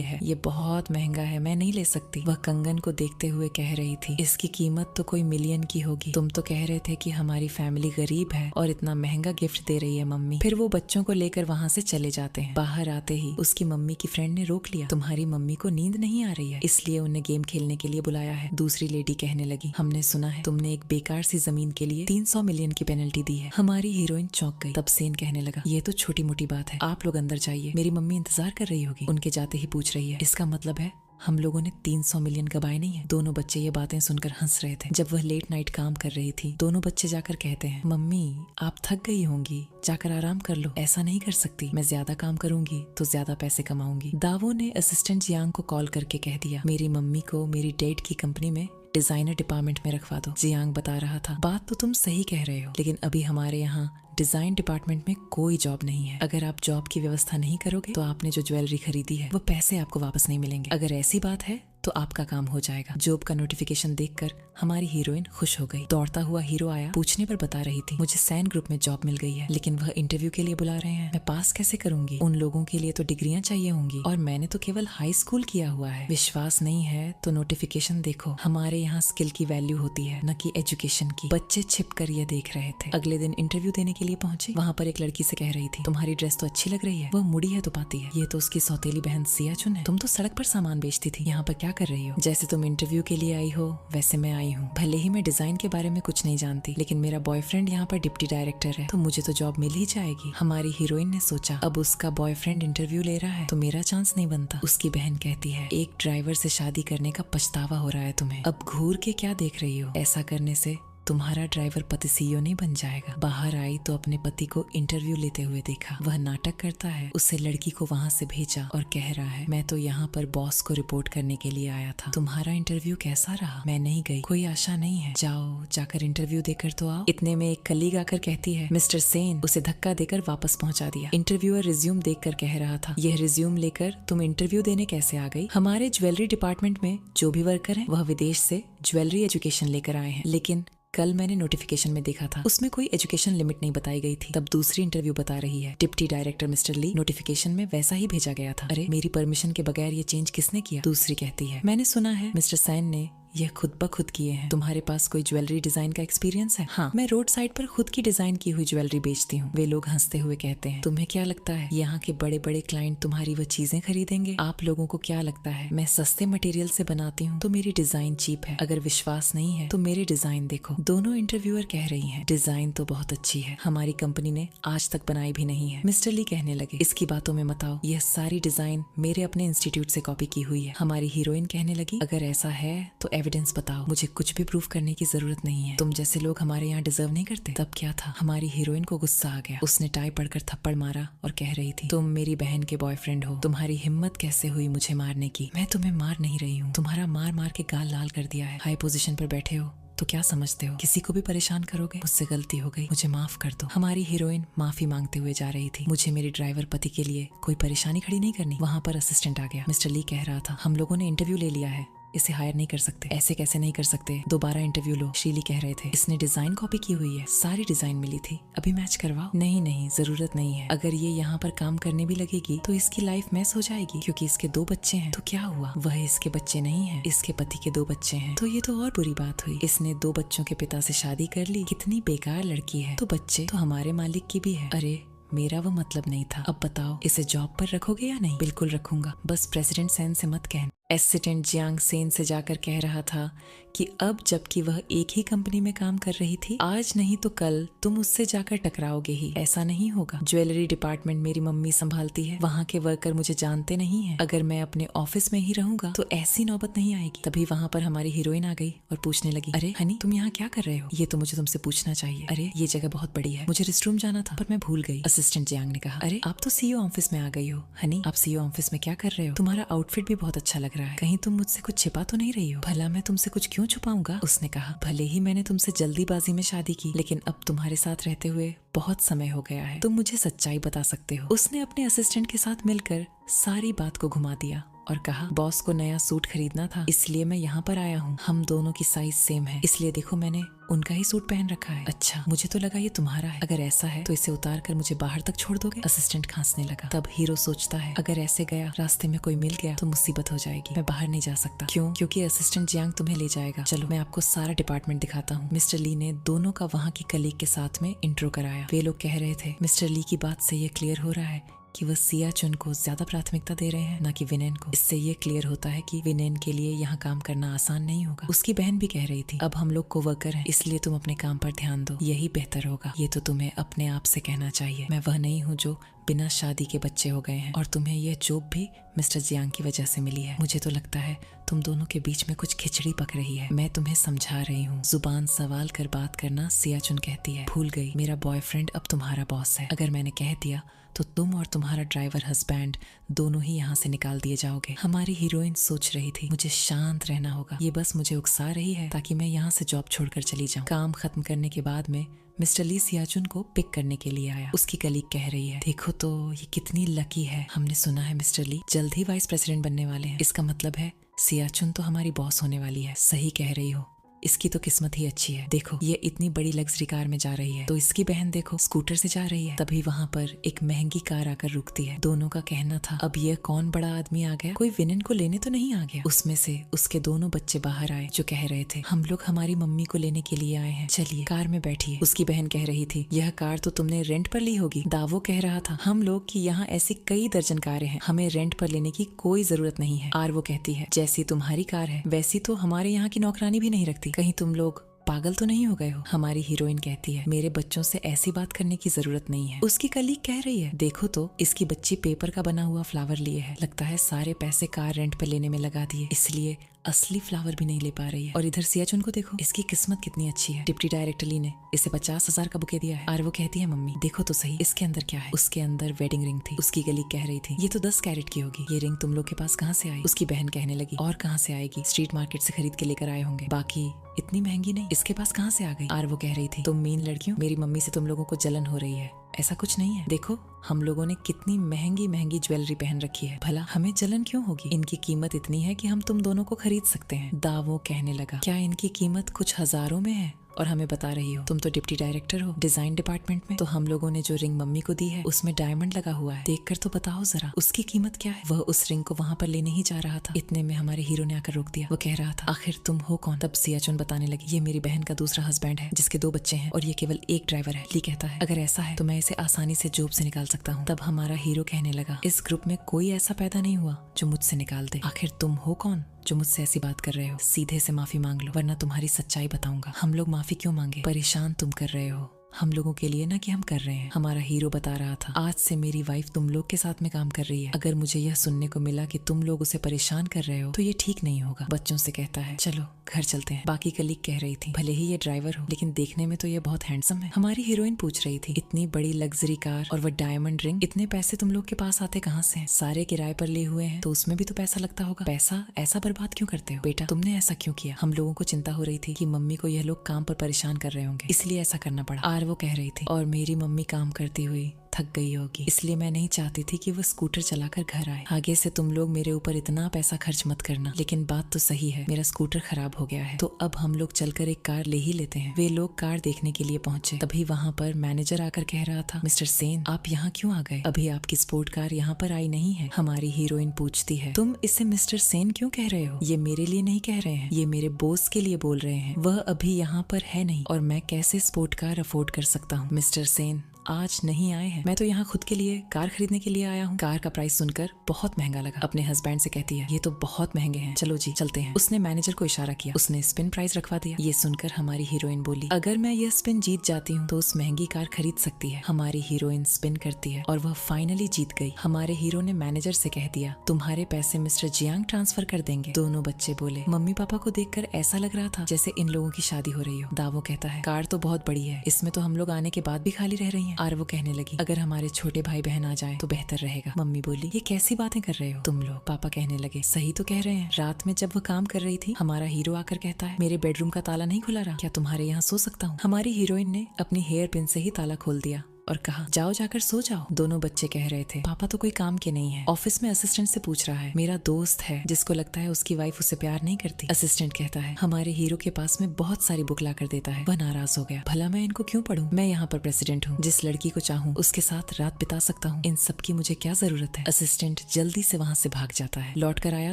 है, ये बहुत महंगा है, मैं नहीं ले सकती। वह कंगन को देखते हुए कह रही थी, इसकी कीमत तो कोई मिलियन की होगी। तुम तो कह रहे थे कि हमारी फैमिली गरीब है और इतना महंगा गिफ्ट दे रही है मम्मी। फिर वो बच्चों को लेकर वहाँ से चले जाते हैं। बाहर आते ही उसकी मम्मी की फ्रेंड ने रोक लिया, तुम्हारी मम्मी को नींद नहीं आ रही है, इसलिए उन्हें गेम खेलने के लिए बुलाया है। दूसरी लेडी कहने लगी, हमने सुना है तुमने एक बेकार सी जमीन के लिए 300 मिलियन की पेनल्टी दी है। हमारी हीरोइन चौंक गई। तब सेन कहने लगा, ये तो छोटी मोटी बात है, आप लोग अंदर जाइए, मेरी मम्मी इंतजार कर रही होगी। उनके जाते ही पूछ रही है, इसका मतलब है हम लोगों ने 300 मिलियन गवाए नहीं है? दोनों बच्चे ये बातें सुनकर हंस रहे थे। जब वह लेट नाइट काम कर रही थी, दोनों बच्चे जाकर कहते हैं, मम्मी आप थक गई होंगी, जाकर आराम कर लो। ऐसा नहीं कर सकती, मैं ज्यादा काम करूंगी तो ज्यादा पैसे कमाऊंगी। दावो ने असिस्टेंट जियांग को कॉल करके कह दिया, मेरी मम्मी को मेरी डैड की कंपनी में डिजाइनर डिपार्टमेंट में रखवा दो। जियांग बता रहा था, बात तो तुम सही कह रहे हो, लेकिन अभी हमारे यहाँ डिजाइन डिपार्टमेंट में कोई जॉब नहीं है। अगर आप जॉब की व्यवस्था नहीं करोगे तो आपने जो ज्वेलरी खरीदी है वो पैसे आपको वापस नहीं मिलेंगे। अगर ऐसी बात है तो आपका काम हो जाएगा। जॉब का नोटिफिकेशन देखकर हमारी हीरोइन खुश हो गई। दौड़ता हुआ हीरो आया, पूछने पर बता रही थी, मुझे सैन ग्रुप में जॉब मिल गई है, लेकिन वह इंटरव्यू के लिए बुला रहे हैं, मैं पास कैसे करूंगी? उन लोगों के लिए तो डिग्रियां चाहिए होंगी और मैंने तो केवल हाई स्कूल किया हुआ है। विश्वास नहीं है तो नोटिफिकेशन देखो, हमारे यहाँ स्किल की वैल्यू होती है, न कि एजुकेशन की। बच्चे छिप कर ये देख रहे थे। अगले दिन इंटरव्यू देने के लिए पहुंचे। वहाँ पर एक लड़की से कह रही थी, तुम्हारी ड्रेस तो अच्छी लग रही है। वह मुड़ी है तो पाती है, ये तो उसकी सौतेली बहन सिया चुन है। तुम तो सड़क पर सामान बेचती थी, यहाँ पर क्या कर रही हो? जैसे तुम इंटरव्यू के लिए आई हो वैसे मैं आई हूँ। भले ही मैं डिजाइन के बारे में कुछ नहीं जानती, लेकिन मेरा बॉयफ्रेंड यहाँ पर डिप्टी डायरेक्टर है, तो मुझे तो जॉब मिल ही जाएगी। हमारी हीरोइन ने सोचा, अब उसका बॉयफ्रेंड इंटरव्यू ले रहा है तो मेरा चांस नहीं बनता। उसकी बहन कहती है, एक ड्राइवर से शादी करने का पछतावा हो रहा है तुम्हें, अब घूर के क्या देख रही हो? ऐसा करने से तुम्हारा ड्राइवर पति सीईओ नहीं बन जाएगा। बाहर आई तो अपने पति को इंटरव्यू लेते हुए देखा। वह नाटक करता है। उससे लड़की को वहाँ से भेजा और कह रहा है, मैं तो यहाँ पर बॉस को रिपोर्ट करने के लिए आया था। तुम्हारा इंटरव्यू कैसा रहा? मैं नहीं गई, कोई आशा नहीं है, जाओ जाकर इंटरव्यू देकर तो आओ। इतने में एक कलीग आकर कहती है, मिस्टर सेन। उसे धक्का देकर वापस पहुँचा दिया। इंटरव्यूअर रिज्यूम देखकर कह रहा था, यह रिज्यूम लेकर तुम इंटरव्यू देने कैसे आ गई? हमारे ज्वेलरी डिपार्टमेंट में जो भी वर्कर है वह विदेश से ज्वेलरी एजुकेशन लेकर आए हैं, लेकिन कल मैंने नोटिफिकेशन में देखा था उसमें कोई एजुकेशन लिमिट नहीं बताई गई थी। तब दूसरी इंटरव्यू बता रही है, डिप्टी डायरेक्टर मिस्टर ली, नोटिफिकेशन में वैसा ही भेजा गया था। अरे मेरी परमिशन के बगैर ये चेंज किसने किया? दूसरी कहती है, मैंने सुना है मिस्टर सैन ने यह खुद ब खुद किए हैं। तुम्हारे पास कोई ज्वेलरी डिजाइन का एक्सपीरियंस है? हाँ, मैं रोड साइड पर खुद की डिजाइन की हुई ज्वेलरी बेचती हूँ। वे लोग हंसते हुए कहते हैं, तुम्हें क्या लगता है यहाँ के बड़े बड़े क्लाइंट तुम्हारी वो चीजें खरीदेंगे? आप लोगों को क्या लगता है मैं सस्ते मटेरियल से बनाती हूँ तो मेरी डिजाइन चीप है? अगर विश्वास नहीं है तो मेरे डिजाइन देखो। दोनों इंटरव्यूअर कह रही है, डिजाइन तो बहुत अच्छी है, हमारी कंपनी ने आज तक बनाई भी नहीं है। मिस्टर ली कहने लगे, इसकी बातों में मत आओ, यह सारी डिजाइन मेरे अपने इंस्टीट्यूट से कॉपी की हुई है। हमारी हीरोइन कहने लगी, अगर ऐसा है तो एविडेंस बताओ, मुझे कुछ भी प्रूफ करने की जरूरत नहीं है, तुम जैसे लोग हमारे यहाँ डिजर्व नहीं करते। तब क्या था, हमारी हीरोइन को गुस्सा आ गया। उसने टाई पढ़कर थप्पड़ मारा और कह रही थी, तुम मेरी बहन के बॉयफ्रेंड हो, तुम्हारी हिम्मत कैसे हुई मुझे मारने की? मैं तुम्हें मार नहीं रही हूँ, तुम्हारा मार मार के गाल लाल कर दिया है। हाई पोजीशन पर बैठे हो तो क्या समझते हो किसी को भी परेशान करोगे? मुझसे गलती हो गई, मुझे माफ कर दो। हमारी हीरोइन माफी मांगते हुए जा रही थी। मुझे मेरे ड्राइवर पति के लिए कोई परेशानी खड़ी नहीं करनी। वहाँ पर असिस्टेंट आ गया। मिस्टर ली कह रहा था, हम लोगों ने इंटरव्यू ले लिया है, इसे हायर नहीं कर सकते। ऐसे कैसे नहीं कर सकते, दोबारा इंटरव्यू लो, शीली कह रहे थे। इसने डिजाइन कॉपी की हुई है, सारी डिजाइन मिली थी, अभी मैच करवाओ। नहीं नहीं, जरूरत नहीं है। अगर ये यहाँ पर काम करने भी लगेगी तो इसकी लाइफ मैस हो जाएगी, क्योंकि इसके 2 बच्चे हैं। तो क्या हुआ, वह इसके बच्चे नहीं है, इसके पति के 2 बच्चे हैं। तो ये तो और बुरी बात हुई, इसने 2 बच्चों के पिता से शादी कर ली। कितनी बेकार लड़की है। तो बच्चे तो हमारे मालिक की भी है। अरे मेरा वो मतलब नहीं था। अब बताओ, इसे जॉब पर रखोगे या नहीं? बिल्कुल रखूंगा, बस प्रेसिडेंट सेन से मत कहना। असिस्टेंट जियांग सेन से जाकर कह रहा था कि अब जबकि वह एक ही कंपनी में काम कर रही थी, आज नहीं तो कल तुम उससे जाकर टकराओगे ही। ऐसा नहीं होगा। ज्वेलरी डिपार्टमेंट मेरी मम्मी संभालती है, वहाँ के वर्कर मुझे जानते नहीं है। अगर मैं अपने ऑफिस में ही रहूंगा तो ऐसी नौबत नहीं आएगी। तभी वहाँ पर हमारी हीरोइन आ गई और पूछने लगी, अरे हनी, तुम यहाँ क्या कर रहे हो? ये तो मुझे तुमसे पूछना चाहिए। अरे ये जगह बहुत बड़ी है, मुझे रेस्टरूम जाना था पर मैं भूल गई। असिस्टेंट जियांग ने कहा, अरे आप तो सीईओ ऑफिस में आ गई हो। हनी, आप सीईओ ऑफिस में क्या कर रहे हो? तुम्हारा आउटफिट भी बहुत अच्छा लग रहा है, कहीं तुम मुझसे कुछ छिपा तो नहीं रही हो? भला मैं तुमसे कुछ क्यों छुपाऊंगा? उसने कहा, भले ही मैंने तुमसे जल्दीबाजी में शादी की, लेकिन अब तुम्हारे साथ रहते हुए बहुत समय हो गया है, तुम मुझे सच्चाई बता सकते हो। उसने अपने असिस्टेंट के साथ मिलकर सारी बात को घुमा दिया और कहा, बॉस को नया सूट खरीदना था, इसलिए मैं यहाँ पर आया हूँ। हम दोनों की साइज सेम है, इसलिए देखो मैंने उनका ही सूट पहन रखा है। अच्छा, मुझे तो लगा ये तुम्हारा है। अगर ऐसा है तो इसे उतार कर मुझे बाहर तक छोड़ दोगे? असिस्टेंट खांसने लगा। तब हीरो सोचता है, अगर ऐसे गया, रास्ते में कोई मिल गया तो मुसीबत हो जाएगी, मैं बाहर नहीं जा सकता। क्यों? क्योंकि असिस्टेंट जियांग तुम्हें ले जाएगा। चलो मैं आपको सारा डिपार्टमेंट दिखाता हूँ। मिस्टर ली ने दोनों का वहाँ की कलीग के साथ में इंट्रो कराया। वे लोग कह रहे थे, मिस्टर ली की बात से ये क्लियर हो रहा है कि वह सिया चुन को ज्यादा प्राथमिकता दे रहे हैं, ना कि विनेन को। इससे ये क्लियर होता है कि विनेन के लिए यहाँ काम करना आसान नहीं होगा। उसकी बहन भी कह रही थी, अब हम लोग कोवर्कर हैं, इसलिए तुम अपने काम पर ध्यान दो, यही बेहतर होगा। ये तो तुम्हें अपने आप से कहना चाहिए। मैं वह नहीं हूँ जो बिना शादी के बच्चे हो गए हैं, और तुम्हें यह जॉब भी मिस्टर जियांग की वजह से मिली है। मुझे तो लगता है तुम दोनों के बीच में कुछ खिचड़ी पक रही है। मैं तुम्हें समझा रही हूँ, जुबान सवाल कर बात करना सिया चुन कहती है। भूल गई, मेरा बॉयफ्रेंड अब तुम्हारा बॉस है। अगर मैंने कह दिया तो तुम और तुम्हारा ड्राइवर हस्बैंड दोनों ही यहाँ से निकाल दिए जाओगे। हमारी हीरोइन सोच रही थी, मुझे शांत रहना होगा, ये बस मुझे उकसा रही है ताकि मैं यहाँ से जॉब छोड़कर चली जाऊँ। काम खत्म करने के बाद में मिस्टर ली सियाचुन को पिक करने के लिए आया। उसकी कलीग कह रही है, देखो तो ये कितनी लकी है। हमने सुना है मिस्टर ली जल्द ही वाइस प्रेसिडेंट बनने वाले हैं। इसका मतलब है सियाचुन तो हमारी बॉस होने वाली है। सही कह रही हो, इसकी तो किस्मत ही अच्छी है। देखो ये इतनी बड़ी लग्जरी कार में जा रही है, तो इसकी बहन देखो स्कूटर से जा रही है। तभी वहाँ पर एक महंगी कार आकर रुकती है। दोनों का कहना था, अब ये कौन बड़ा आदमी आ गया, कोई विनेन को लेने तो नहीं आ गया। उसमें से उसके दोनों बच्चे बाहर आए जो कह रहे थे, हम लोग हमारी मम्मी को लेने के लिए आए हैं, चलिए कार में बैठिए। उसकी बहन कह रही थी, यह कार तो तुमने रेंट पर ली होगी। दावो कह रहा था, हम लोग की यहाँ ऐसी कई दर्जन कारें हैं, हमें रेंट पर लेने की कोई जरूरत नहीं है। आर वो कहती है, जैसी तुम्हारी कार है वैसी तो हमारे यहाँ की नौकरानी भी नहीं रखती, कहीं तुम लोग पागल तो नहीं हो गए हो। हमारी हीरोइन कहती है, मेरे बच्चों से ऐसी बात करने की जरूरत नहीं है। उसकी कलीग कह रही है, देखो तो इसकी बच्ची पेपर का बना हुआ फ्लावर लिए है, लगता है सारे पैसे कार रेंट पर लेने में लगा दिए, इसलिए असली फ्लावर भी नहीं ले पा रही है। और इधर सियाचुन को देखो, इसकी किस्मत कितनी अच्छी है, डिप्टी डायरेक्टर ली ने इसे 50,000 का बुके दिया है। और वो कहती है, मम्मी देखो तो सही इसके अंदर क्या है। उसके अंदर वेडिंग रिंग थी। उसकी कलीग कह रही थी, ये तो 10 कैरेट की होगी, ये रिंग तुम लोग के पास कहाँ से आई? उसकी बहन कहने लगी, और कहाँ से आएगी, स्ट्रीट मार्केट से खरीद के लेकर आए होंगे, बाकी इतनी महंगी नहीं, इसके पास कहाँ से आ गई? और वो कह रही थी, तुम मीन लड़कियों, मेरी मम्मी से तुम लोगों को जलन हो रही है, ऐसा कुछ नहीं है। देखो हम लोगों ने कितनी महंगी महंगी ज्वेलरी पहन रखी है, भला हमें जलन क्यों होगी? इनकी कीमत इतनी है कि हम तुम दोनों को खरीद सकते हैं। दावो कहने लगा, क्या इनकी कीमत कुछ हजारों में है और हमें बता रही हो? तुम तो डिप्टी डायरेक्टर हो डिजाइन डिपार्टमेंट में, तो हम लोगों ने जो रिंग मम्मी को दी है उसमें डायमंड लगा हुआ है, देखकर तो बताओ जरा उसकी कीमत क्या है? वह उस रिंग को वहाँ पर लेने ही जा रहा था, इतने में हमारे हीरो ने आकर रोक दिया। वो कह रहा था, आखिर तुम हो कौन? तब सियाचुन बताने लगी, ये मेरी बहन का दूसरा हस्बैंड है जिसके 2 बच्चे हैं और ये केवल एक ड्राइवर है। ली कहता है, अगर ऐसा है तो मैं इसे आसानी से जॉब से निकाल सकता हूँ। तब हमारा हीरो कहने लगा, इस ग्रुप में कोई ऐसा पैदा नहीं हुआ जो मुझसे निकाल दे। आखिर तुम हो कौन जो मुझसे ऐसी बात कर रहे हो? सीधे से माफी मांग लो वरना तुम्हारी सच्चाई बताऊंगा। हम लोग माफी क्यों मांगे? परेशान तुम कर रहे हो हम लोगों के लिए, ना कि हम कर रहे हैं। हमारा हीरो बता रहा था, आज से मेरी वाइफ तुम लोग के साथ में काम कर रही है, अगर मुझे यह सुनने को मिला कि तुम लोग उसे परेशान कर रहे हो तो ये ठीक नहीं होगा। बच्चों से कहता है, चलो घर चलते हैं। बाकी कलीग कह रही थी, भले ही ये ड्राइवर हो लेकिन देखने में तो ये बहुत हैंडसम है। हमारी हीरोइन पूछ रही थी, इतनी बड़ी लग्जरी कार और वह डायमंड रिंग, इतने पैसे तुम लोग के पास आते कहाँ से? सारे किराए पर लिए हुए हैं तो उसमें भी तो पैसा लगता होगा, पैसा ऐसा बर्बाद क्यों करते हो? बेटा तुमने ऐसा क्यों किया? हम लोगों को चिंता हो रही थी कि मम्मी को यह लोग काम पर परेशान कर रहे होंगे, इसलिए ऐसा करना पड़ा। आर वो कह रही थी, और मेरी मम्मी काम करती हुई थक गई होगी, इसलिए मैं नहीं चाहती थी कि वो स्कूटर चलाकर घर आए। आगे से तुम लोग मेरे ऊपर इतना पैसा खर्च मत करना। लेकिन बात तो सही है, मेरा स्कूटर खराब हो गया है, तो अब हम लोग चलकर एक कार ले ही लेते हैं। वे लोग कार देखने के लिए पहुंचे। तभी वहाँ पर मैनेजर आकर कह रहा था, मिस्टर सेन, आप यहाँ क्यों आ गए? अभी आपकी स्पोर्ट कार यहाँ पर आई नहीं है। हमारी हीरोइन पूछती है, तुम इसे मिस्टर सेन क्यों कह रहे हो? ये मेरे लिए नहीं कह रहे हैं, ये मेरे बॉस के लिए बोल रहे हैं। वह अभी यहाँ पर है नहीं और मैं कैसे स्पोर्ट कार अफोर्ड कर सकता हूँ? मिस्टर सेन आज नहीं आए हैं, मैं तो यहाँ खुद के लिए कार खरीदने के लिए आया हूँ। कार का प्राइस सुनकर बहुत महंगा लगा। अपने हस्बैंड से कहती है, ये तो बहुत महंगे हैं, चलो जी चलते हैं। उसने मैनेजर को इशारा किया, उसने स्पिन प्राइस रखवा दिया। ये सुनकर हमारी हीरोइन बोली, अगर मैं ये स्पिन जीत जाती हूँ तो उस महंगी कार खरीद सकती है। हमारी हीरोइन स्पिन करती है और वह फाइनली जीत गई। हमारे हीरो ने मैनेजर से कह दिया, तुम्हारे पैसे मिस्टर जियांग ट्रांसफर कर देंगे। दोनों बच्चे बोले, मम्मी पापा को देखकर ऐसा लग रहा था जैसे इन लोगों की शादी हो रही हो। दावो कहता है, कार तो बहुत बड़ी है, इसमें तो हम लोग आने के बाद भी खाली रह रही हैं। आरवो कहने लगी, अगर हमारे छोटे भाई बहन आ जाएं तो बेहतर रहेगा। मम्मी बोली, ये कैसी बातें कर रहे हो तुम लोग? पापा कहने लगे, सही तो कह रहे हैं। रात में जब वो काम कर रही थी, हमारा हीरो आकर कहता है, मेरे बेडरूम का ताला नहीं खुला रहा, क्या तुम्हारे यहाँ सो सकता हूँ? हमारी हीरोइन ने अपनी हेयर पिन से ही ताला खोल दिया और कहा, जाओ जाकर सो जाओ। दोनों बच्चे कह रहे थे, पापा तो कोई काम के नहीं है। ऑफिस में असिस्टेंट से पूछ रहा है, मेरा दोस्त है जिसको लगता है उसकी वाइफ उसे प्यार नहीं करती। असिस्टेंट कहता है, हमारे हीरो के पास में बहुत सारी बुक ला कर देता है। वह नाराज हो गया, भला मैं इनको क्यों पढ़ूं? मैं यहाँ पर प्रेसिडेंट हूँ, जिस लड़की को चाहूँ उसके साथ रात बिता सकता हूँ। इन सब की मुझे क्या जरूरत है? असिस्टेंट जल्दी से वहाँ से भाग जाता है। लौट कर आया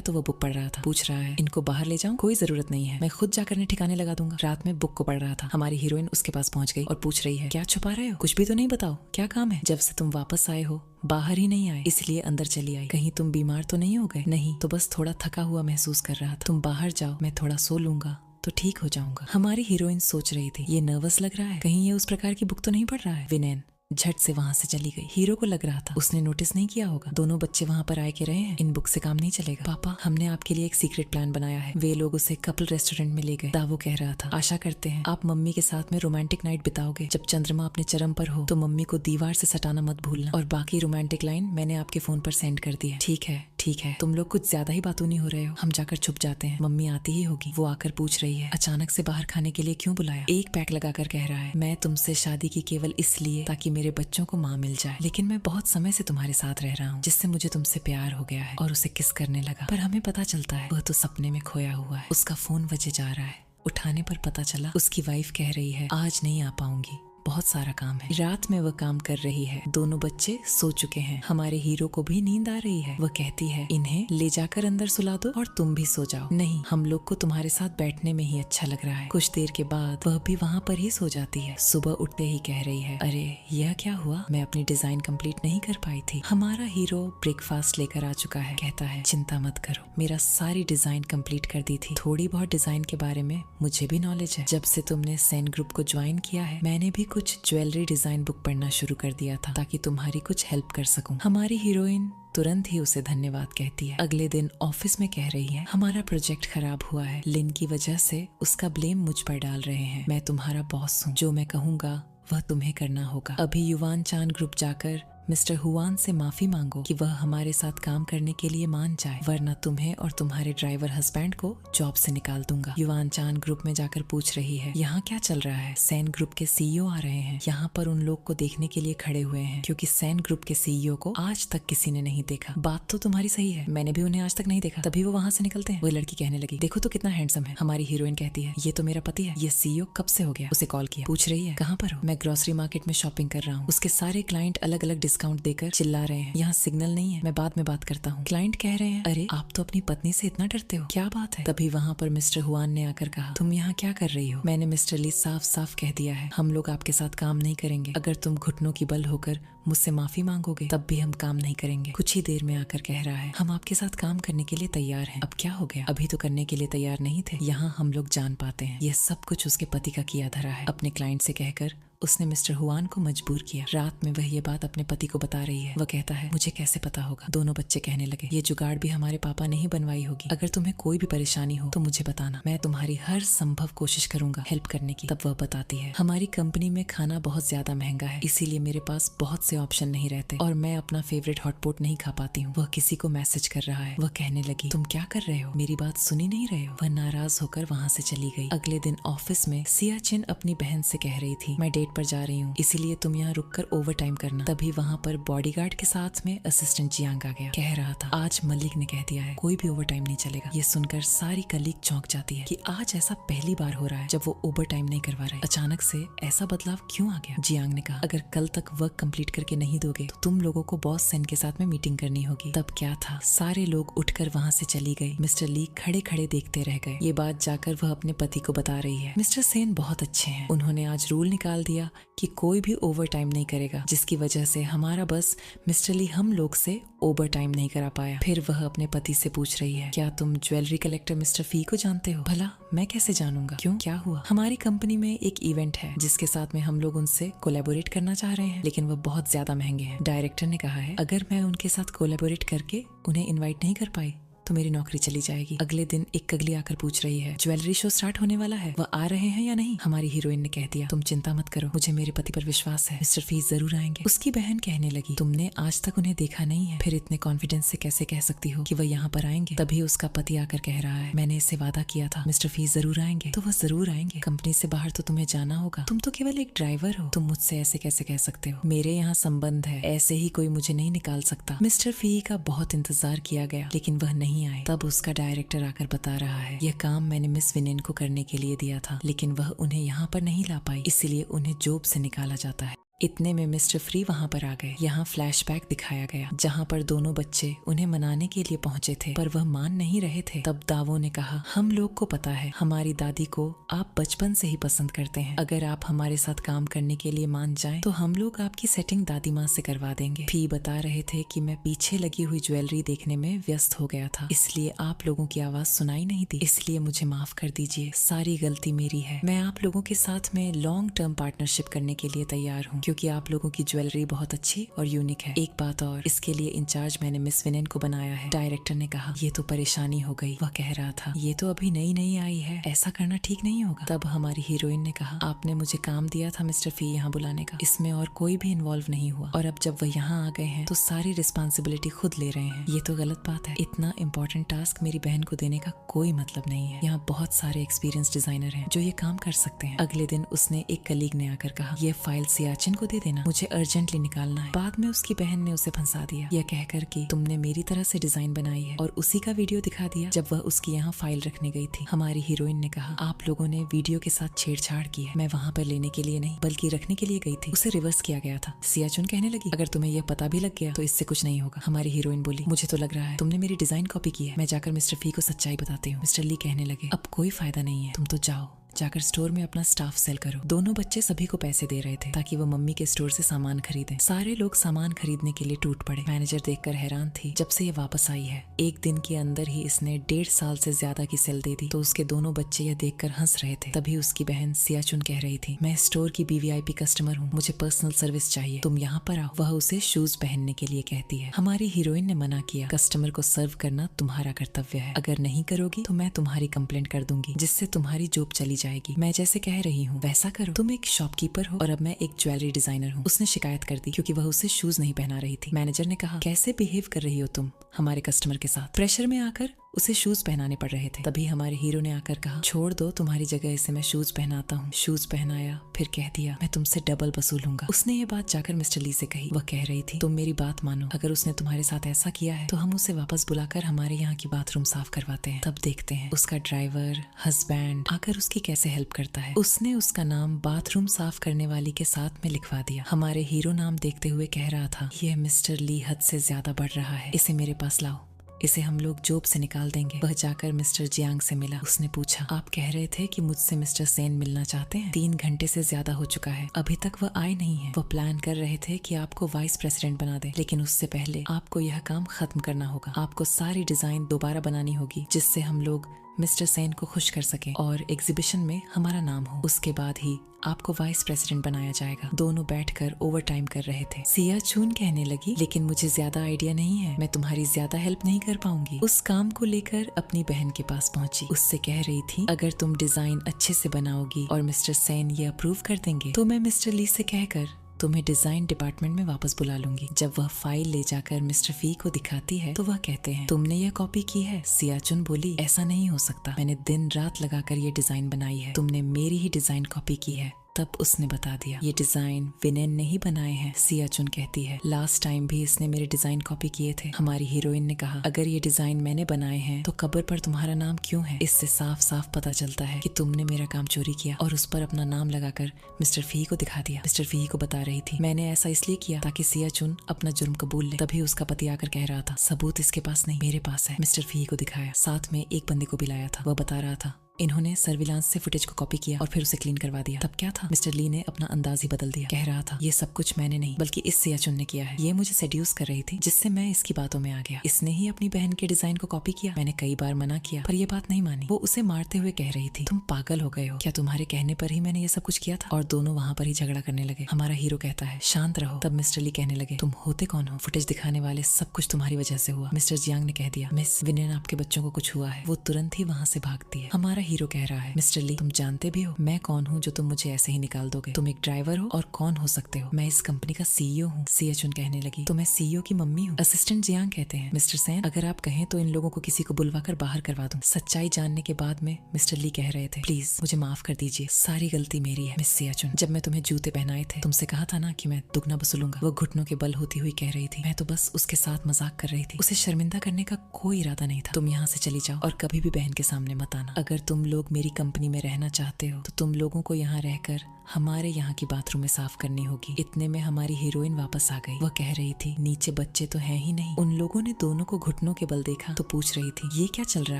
तो वो बुक पढ़ रहा था। पूछ रहा है, इनको बाहर ले जाऊँ? कोई जरूरत नहीं है, मैं खुद जाकर ठिकाने लगा दूंगा। रात में बुक को पढ़ रहा था। हमारी हीरोइन उसके पास पहुंच गई और पूछ रही है, क्या छुपा रहे हो? कुछ भी तो नहीं, बताओ क्या काम है? जब से तुम वापस आए हो बाहर ही नहीं आए, इसलिए अंदर चली आई। कहीं तुम बीमार तो नहीं हो गए? नहीं, तो बस थोड़ा थका हुआ महसूस कर रहा था। तुम बाहर जाओ, मैं थोड़ा सो लूंगा तो ठीक हो जाऊंगा। हमारी हीरोइन सोच रही थी, ये नर्वस लग रहा है, कहीं ये उस प्रकार की बुक तो नहीं पढ़ रहा है। विनैन झट से वहाँ से चली गई। हीरो को लग रहा था उसने नोटिस नहीं किया होगा। दोनों बच्चे वहाँ पर आए के रहे हैं, इन बुक से काम नहीं चलेगा। पापा, हमने आपके लिए एक सीक्रेट प्लान बनाया है। वे लोग उसे कपल रेस्टोरेंट में ले गए। दावो कह रहा था, आशा करते हैं आप मम्मी के साथ में रोमांटिक नाइट बिताओगे। जब चंद्रमा अपने चरम पर हो तो मम्मी को दीवार से सटाना मत भूलना। और बाकी रोमांटिक लाइन मैंने आपके फोन पर सेंड कर दी है। ठीक है ठीक है, तुम लोग कुछ ज्यादा ही बातूनी हो रहे हो, हम जाकर छुप जाते हैं, मम्मी आती ही होगी। वो आकर पूछ रही है, अचानक से बाहर खाने के लिए क्यों बुलाया? एक पैक लगाकर कह रहा है, मैं तुमसे शादी की केवल इसलिए ताकि मेरे बच्चों को माँ मिल जाए, लेकिन मैं बहुत समय से तुम्हारे साथ रह रहा हूँ, जिससे मुझे तुमसे प्यार हो गया है। और उसे किस करने लगा, पर हमें पता चलता है वह तो सपने में खोया हुआ है। उसका फोन बजे जा रहा है। उठाने पर पता चला उसकी वाइफ कह रही है, आज नहीं आ पाऊंगी, बहुत सारा काम है। रात में वह काम कर रही है। दोनों बच्चे सो चुके हैं। हमारे हीरो को भी नींद आ रही है। वह कहती है, इन्हें ले जाकर अंदर सुला दो और तुम भी सो जाओ। नहीं, हम लोग को तुम्हारे साथ बैठने में ही अच्छा लग रहा है। कुछ देर के बाद वह भी वहाँ पर ही सो जाती है। सुबह उठते ही कह रही है, अरे यह क्या हुआ, मैं अपनी डिजाइन कंप्लीट नहीं कर पाई थी। हमारा हीरो ब्रेकफास्ट लेकर आ चुका है। कहता है, चिंता मत करो, मेरा सारी डिजाइन कंप्लीट कर दी थी। थोड़ी बहुत डिजाइन के बारे में मुझे भी नॉलेज है। जब से तुमने सेन ग्रुप को ज्वाइन किया है, मैंने भी कुछ ज्वेलरी डिजाइन बुक पढ़ना शुरू कर दिया था, ताकि तुम्हारी कुछ हेल्प कर सकूं। हमारी हीरोइन तुरंत ही उसे धन्यवाद कहती है। अगले दिन ऑफिस में कह रही है, हमारा प्रोजेक्ट खराब हुआ है, लिन की वजह से उसका ब्लेम मुझ पर डाल रहे हैं। मैं तुम्हारा बॉस हूँ, जो मैं कहूँगा वह तुम्हें करना होगा। अभी युवान चांद ग्रुप जाकर मिस्टर हुआन से माफी मांगो कि वह हमारे साथ काम करने के लिए मान जाए, वरना तुम्हें और तुम्हारे ड्राइवर हस्बैंड को जॉब से निकाल दूंगा। युवान चांद ग्रुप में जाकर पूछ रही है, यहाँ क्या चल रहा है? सैन ग्रुप के सीईओ आ रहे हैं, यहाँ पर उन लोग को देखने के लिए खड़े हुए हैं, क्योंकि सैन ग्रुप के सीईओ को आज तक किसी ने नहीं देखा। बात तो तुम्हारी सही है, मैंने भी उन्हें आज तक नहीं देखा। तभी वो वहाँ से निकलते हैं। वो लड़की कहने लगी, देखो तो कितना हैंडसम है। हमारी हीरोइन कहती है, ये तो मेरा पति है। ये सीईओ कब से हो गया? उसे कॉल किया। पूछ रही है, कहाँ पर हो? मैं ग्रोसरी मार्केट में शॉपिंग कर रहा हूँ। उसके सारे क्लाइंट अलग अलग डिस्काउंट देकर चिल्ला रहे हैं, यहाँ सिग्नल नहीं है, मैं बाद में बात करता हूँ। क्लाइंट कह रहे हैं, अरे आप तो अपनी पत्नी से इतना डरते हो, क्या बात है? तभी वहाँ पर मिस्टर हुआन ने आकर कहा, तुम यहाँ क्या कर रही हो? मैंने मिस्टर ली साफ साफ कह दिया है, हम लोग आपके साथ काम नहीं करेंगे। अगर तुम घुटनों की बल होकर मुझसे माफी मांगोगे तब भी हम काम नहीं करेंगे। कुछ ही देर में आकर कह रहा है, हम आपके साथ काम करने के लिए तैयार हैं। अब क्या हो गया? अभी तो करने के लिए तैयार नहीं थे, यहाँ हम लोग जान पाते हैं। यह सब कुछ उसके पति का किया धरा है। अपने क्लाइंट से कहकर उसने मिस्टर हुआन को मजबूर किया। रात में वह ये बात अपने पति को बता रही है। वह कहता है, मुझे कैसे पता होगा? दोनों बच्चे कहने लगे, ये जुगाड़ भी हमारे पापा ने ही बनवाई होगी। अगर तुम्हें कोई भी परेशानी हो तो मुझे बताना, मैं तुम्हारी हर संभव कोशिश करूंगा हेल्प करने की। तब वह बताती है, हमारी कंपनी में खाना बहुत ज्यादा महंगा है, इसीलिए मेरे पास बहुत से ऑप्शन नहीं रहते और मैं अपना फेवरेट हॉटपॉट नहीं खा पाती हूँ। वह किसी को मैसेज कर रहा है। वह कहने लगी, तुम क्या कर रहे हो? मेरी बात सुनी नहीं रहे हो? वह नाराज होकर वहाँ से चली गई। अगले दिन ऑफिस में सिया चिन अपनी बहन से कह रही थी, मैं डेट पर जा रही हूँ, इसीलिए तुम यहाँ रुक कर ओवर टाइम करना। तभी वहाँ पर बॉडीगार्ड के साथ में असिस्टेंट जियांग आ गया। कह रहा था आज मलिक ने कह दिया है कोई भी ओवर टाइम नहीं चलेगा। ये सुनकर सारी कलीग चौंक जाती है कि आज ऐसा पहली बार हो रहा है जब वो ओवर टाइम नहीं करवा रहे। अचानक से ऐसा बदलाव क्यों आ गया? जियांग ने कहा अगर कल तक वर्क कंप्लीट करके नहीं दोगे तो तुम लोगों को बॉस सेन के साथ में मीटिंग करनी होगी। तब क्या था, सारे लोग उठकर वहाँ से चली गई। मिस्टर ली खड़े खड़े देखते रह गए। ये बात जाकर वह अपने पति को बता रही है। मिस्टर सेन बहुत अच्छे हैं, उन्होंने आज रूल निकाल दिया कि कोई भी ओवर टाइम नहीं करेगा, जिसकी वजह से हमारा बस मिस्टर ली हम लोग से ओवर टाइम नहीं करा पाया। फिर वह अपने पति से पूछ रही है क्या तुम ज्वेलरी कलेक्टर मिस्टर फी को जानते हो? भला मैं कैसे जानूंगा? क्यों, क्या हुआ? हमारी कंपनी में एक इवेंट है जिसके साथ में हम लोग उनसे कोलैबोरेट करना चाह रहे हैं, लेकिन वो बहुत ज्यादा महंगे हैं। डायरेक्टर ने कहा है अगर मैं उनके साथ कोलैबोरेट करके उन्हें इनवाइट नहीं कर पाई तो मेरी नौकरी चली जाएगी। अगले दिन एक कगली आकर पूछ रही है ज्वेलरी शो स्टार्ट होने वाला है, वह आ रहे हैं या नहीं? हमारी हीरोइन ने कह दिया तुम चिंता मत करो, मुझे मेरे पति पर विश्वास है, मिस्टर फी जरूर आएंगे। उसकी बहन कहने लगी तुमने आज तक उन्हें देखा नहीं है, फिर इतने कॉन्फिडेंस से कैसे कह सकती हो कि वह यहाँ पर आएंगे? तभी उसका पति आकर कह रहा है मैंने इससे वादा किया था मिस्टर फी जरूर आएंगे। तो वह जरूर आएंगे, कंपनी से बाहर तो तुम्हें जाना होगा, तुम तो केवल एक ड्राइवर हो, तुम मुझसे ऐसे कैसे कह सकते हो? मेरे यहाँ संबंध है, ऐसे ही कोई मुझे नहीं निकाल सकता। मिस्टर फी का बहुत इंतजार किया गया लेकिन वह नहीं आए। तब उसका डायरेक्टर आकर बता रहा है यह काम मैंने मिस विनेन को करने के लिए दिया था, लेकिन वह उन्हें यहाँ पर नहीं ला पाई, इसलिए उन्हें जॉब से निकाला जाता है। इतने में मिस्टर फ्री वहाँ पर आ गए। यहाँ फ्लैशबैक दिखाया गया जहाँ पर दोनों बच्चे उन्हें मनाने के लिए पहुँचे थे, पर वह मान नहीं रहे थे। तब दावो ने कहा हम लोग को पता है हमारी दादी को आप बचपन से ही पसंद करते हैं, अगर आप हमारे साथ काम करने के लिए मान जाएं तो हम लोग आपकी सेटिंग दादी माँ से करवा देंगे। फी बता रहे थे कि मैं पीछे लगी हुई ज्वेलरी देखने में व्यस्त हो गया था, इसलिए आप लोगों की आवाज सुनाई नहीं दी, इसलिए मुझे माफ कर दीजिए, सारी गलती मेरी है। मैं आप लोगों के साथ में लॉन्ग टर्म पार्टनरशिप करने के लिए तैयार हूँ क्योंकि आप लोगों की ज्वेलरी बहुत अच्छी और यूनिक है। एक बात और, इसके लिए इंचार्ज मैंने मिस विनेन को बनाया है। डायरेक्टर ने कहा ये तो परेशानी हो गई। वह कह रहा था ये तो अभी नई नई आई है, ऐसा करना ठीक नहीं होगा। तब हमारी हीरोइन ने कहा आपने मुझे काम दिया था मिस्टर फी यहाँ बुलाने का, इसमें और कोई भी इन्वॉल्व नहीं हुआ, और अब जब वह यहाँ आ गए हैं तो सारी रिस्पॉन्सिबिलिटी खुद ले रहे हैं। ये तो गलत बात है, इतना इम्पोर्टेंट टास्क मेरी बहन को देने का कोई मतलब नहीं है। यहाँ बहुत सारे एक्सपीरियंस डिजाइनर हैं जो ये काम कर सकते हैं। अगले दिन उसने एक कलीग ने आकर कहा ये फाइल सियाचिन को दे देना, मुझे अर्जेंटली निकालना है। बाद में उसकी बहन ने उसे फंसा दिया यह कहकर कि तुमने मेरी तरह से डिजाइन बनाई है, और उसी का वीडियो दिखा दिया जब वह उसकी यहाँ फाइल रखने गई थी। हमारी हीरोइन ने कहा आप लोगों ने वीडियो के साथ छेड़छाड़ की है, मैं वहाँ पर लेने के लिए नहीं बल्कि रखने के लिए गई थी, उसे रिवर्स किया गया था। सियाचुन कहने लगी अगर तुम्हें यह पता भी लग गया तो इससे कुछ नहीं होगा। हमारी हीरोइन बोली मुझे तो लग रहा है तुमने मेरी डिजाइन कॉपी की है, मैं जाकर मिस्टर फी को सच्चाई बताती हूँ। मिस्टर ली कहने लगे अब कोई फायदा नहीं है, तुम तो जाओ, जाकर स्टोर में अपना स्टाफ सेल करो। दोनों बच्चे सभी को पैसे दे रहे थे ताकि वो मम्मी के स्टोर से सामान खरीदें। सारे लोग सामान खरीदने के लिए टूट पड़े। मैनेजर देखकर हैरान थी, जब से ये वापस आई है एक दिन के अंदर ही इसने 1.5 साल से ज्यादा की सेल दे दी। तो उसके दोनों बच्चे यह देखकर हंस रहे थे। तभी उसकी बहन सियाचुन कह रही थी मैं स्टोर की वीवीआईपी कस्टमर हूँ, मुझे पर्सनल सर्विस चाहिए, तुम यहाँ पर आओ। वह उसे शूज पहनने के लिए कहती है। हमारी हीरोइन ने मना किया, कस्टमर को सर्व करना तुम्हारा कर्तव्य है, अगर नहीं करोगी तो मैं तुम्हारी कंप्लेंट कर दूंगी जिससे तुम्हारी जॉब चली जाएगी। मैं जैसे कह रही हूँ वैसा करो, तुम एक शॉपकीपर हो और अब मैं एक ज्वेलरी डिजाइनर हूँ। उसने शिकायत कर दी क्योंकि वह उसे शूज नहीं पहना रही थी। मैनेजर ने कहा कैसे बिहेव कर रही हो तुम हमारे कस्टमर के साथ। प्रेशर में आकर उसे शूज पहनाने पड़ रहे थे। तभी हमारे हीरो ने आकर कहा छोड़ दो, तुम्हारी जगह इसे मैं शूज पहनाता हूँ। शूज पहनाया, फिर कह दिया मैं तुमसे डबल वसूलूंगा। उसने ये बात जाकर मिस्टर ली से कही। वह कह रही थी तुम मेरी बात मानो, अगर उसने तुम्हारे साथ ऐसा किया है तो हम उसे वापस बुलाकर हमारे यहाँ की बाथरूम साफ करवाते हैं, तब देखते हैं उसका ड्राइवर हस्बैंड आकर उसकी कैसे हेल्प करता है। उसने उसका नाम बाथरूम साफ करने वाली के साथ में लिखवा दिया। हमारे हीरो नाम देखते हुए कह रहा था यह मिस्टर ली हद से ज्यादा बढ़ रहा है, इसे मेरे पास लाओ, इसे हम लोग जॉब से निकाल देंगे। वह जाकर मिस्टर जियांग से मिला। उसने पूछा आप कह रहे थे कि मुझसे मिस्टर सेन मिलना चाहते हैं, 3 घंटे से ज्यादा हो चुका है, अभी तक वह आए नहीं है। वह प्लान कर रहे थे कि आपको वाइस प्रेसिडेंट बना दे, लेकिन उससे पहले आपको यह काम खत्म करना होगा। आपको सारी डिजाइन दोबारा बनानी होगी जिससे हम लोग मिस्टर सेन को खुश कर सके और एग्जीबिशन में हमारा नाम हो। उसके बाद ही आपको वाइस प्रेसिडेंट बनाया जाएगा। दोनों बैठकर ओवर टाइम कर रहे थे। सिया चून कहने लगी लेकिन मुझे ज्यादा आइडिया नहीं है, मैं तुम्हारी ज्यादा हेल्प नहीं कर पाऊंगी। उस काम को लेकर अपनी बहन के पास पहुंची। उससे कह रही थी अगर तुम डिजाइन अच्छे से बनाओगी और मिस्टर सेन ये अप्रूव कर देंगे तो मैं मिस्टर ली से कहकर तुम्हें डिजाइन डिपार्टमेंट में वापस बुला लूंगी। जब वह फाइल ले जाकर मिस्टर फी को दिखाती है तो वह कहते हैं तुमने यह कॉपी की है। सियाचुन बोली ऐसा नहीं हो सकता, मैंने दिन रात लगाकर ये डिजाइन बनाई है, तुमने मेरी ही डिजाइन कॉपी की है। तब उसने बता दिया, ये डिजाइन विनेन ने ही बनाए हैं। सिया चुन कहती है, लास्ट टाइम भी इसने मेरे डिजाइन कॉपी किए थे। हमारी हीरोइन ने कहा, अगर ये डिजाइन मैंने बनाए हैं तो कब्र पर तुम्हारा नाम क्यों है? इससे साफ साफ पता चलता है कि तुमने मेरा काम चोरी किया और उस पर अपना नाम लगाकर मिस्टर फी को दिखा दिया। मिस्टर फी को बता रही थी, मैंने ऐसा इसलिए किया ताकि सिया चुन अपना जुर्म कबूल ले। तभी उसका पति आकर कह रहा था, सबूत इसके पास नहीं, मेरे पास है। मिस्टर फी को दिखाया, साथ में एक बंदे को भी लाया था। वह बता रहा था, इन्होंने सर्विलांस से फुटेज को कॉपी किया और फिर उसे क्लीन करवा दिया। तब क्या था? मिस्टर ली ने अपना अंदाज ही बदल दिया। कह रहा था, ये सब कुछ मैंने नहीं बल्कि इस सिया चुन ने किया है। ये मुझे सेड्यूस कर रही थी जिससे मैं इसकी बातों में आ गया। इसने ही अपनी बहन के डिजाइन को कॉपी किया। मैंने कई बार मना किया पर ये बात नहीं मानी। वो उसे मारते हुए कह रही थी, तुम पागल हो गए हो क्या? तुम्हारे कहने पर ही मैंने ये सब कुछ किया था। और दोनों वहाँ पर ही झगड़ा करने लगे। हमारा हीरो कहता है, शांत रहो। तब मिस्टर ली कहने लगे, तुम होते कौन हो? फुटेज दिखाने वाले, सब कुछ तुम्हारी वजह से हुआ। मिस्टर जियांग ने कह दिया, मिस विनेन आपके बच्चों को कुछ हुआ है। वो तुरंत ही वहाँ से भागती है। हमारा हीरो कह रहा है, मिस्टर ली, तुम जानते भी हो मैं कौन हूँ जो तुम मुझे ऐसे ही निकाल दोगे? तुम एक ड्राइवर हो और कौन हो सकते हो? मैं इस कंपनी का सीईओ हूँ। सिया चुन कहने लगी, तो मैं सीईओ की मम्मी हूँ। असिस्टेंट जियांग कहते हैं, मिस्टर सेन, अगर आप कहें तो इन लोगों को किसी को बुलवाकर बाहर करवा दूं। सच्चाई जानने के बाद में मिस्टर ली कह रहे थे, प्लीज मुझे माफ कर दीजिए, सारी गलती मेरी है। मिस सिया चुन, जब मैं तुम्हें जूते पहनाए थे तुमसे कहा था ना कि मैं दुगना वसूलूंगा। वो घुटनों के बल होती हुई कह रही थी, मैं तो बस उसके साथ मजाक कर रही थी। उसे शर्मिंदा करने का कोई इरादा नहीं था। तुम यहाँ से चली जाओ और कभी भी बहन के सामने मत आना। अगर तुम लोग मेरी कंपनी में रहना चाहते हो तो तुम लोगों को यहाँ रहकर हमारे यहाँ की बाथरूम में साफ करनी होगी। इतने में हमारी हीरोइन वापस आ गई। वह कह रही थी, नीचे बच्चे तो हैं ही नहीं। उन लोगों ने दोनों को घुटनों के बल देखा तो पूछ रही थी, ये क्या चल रहा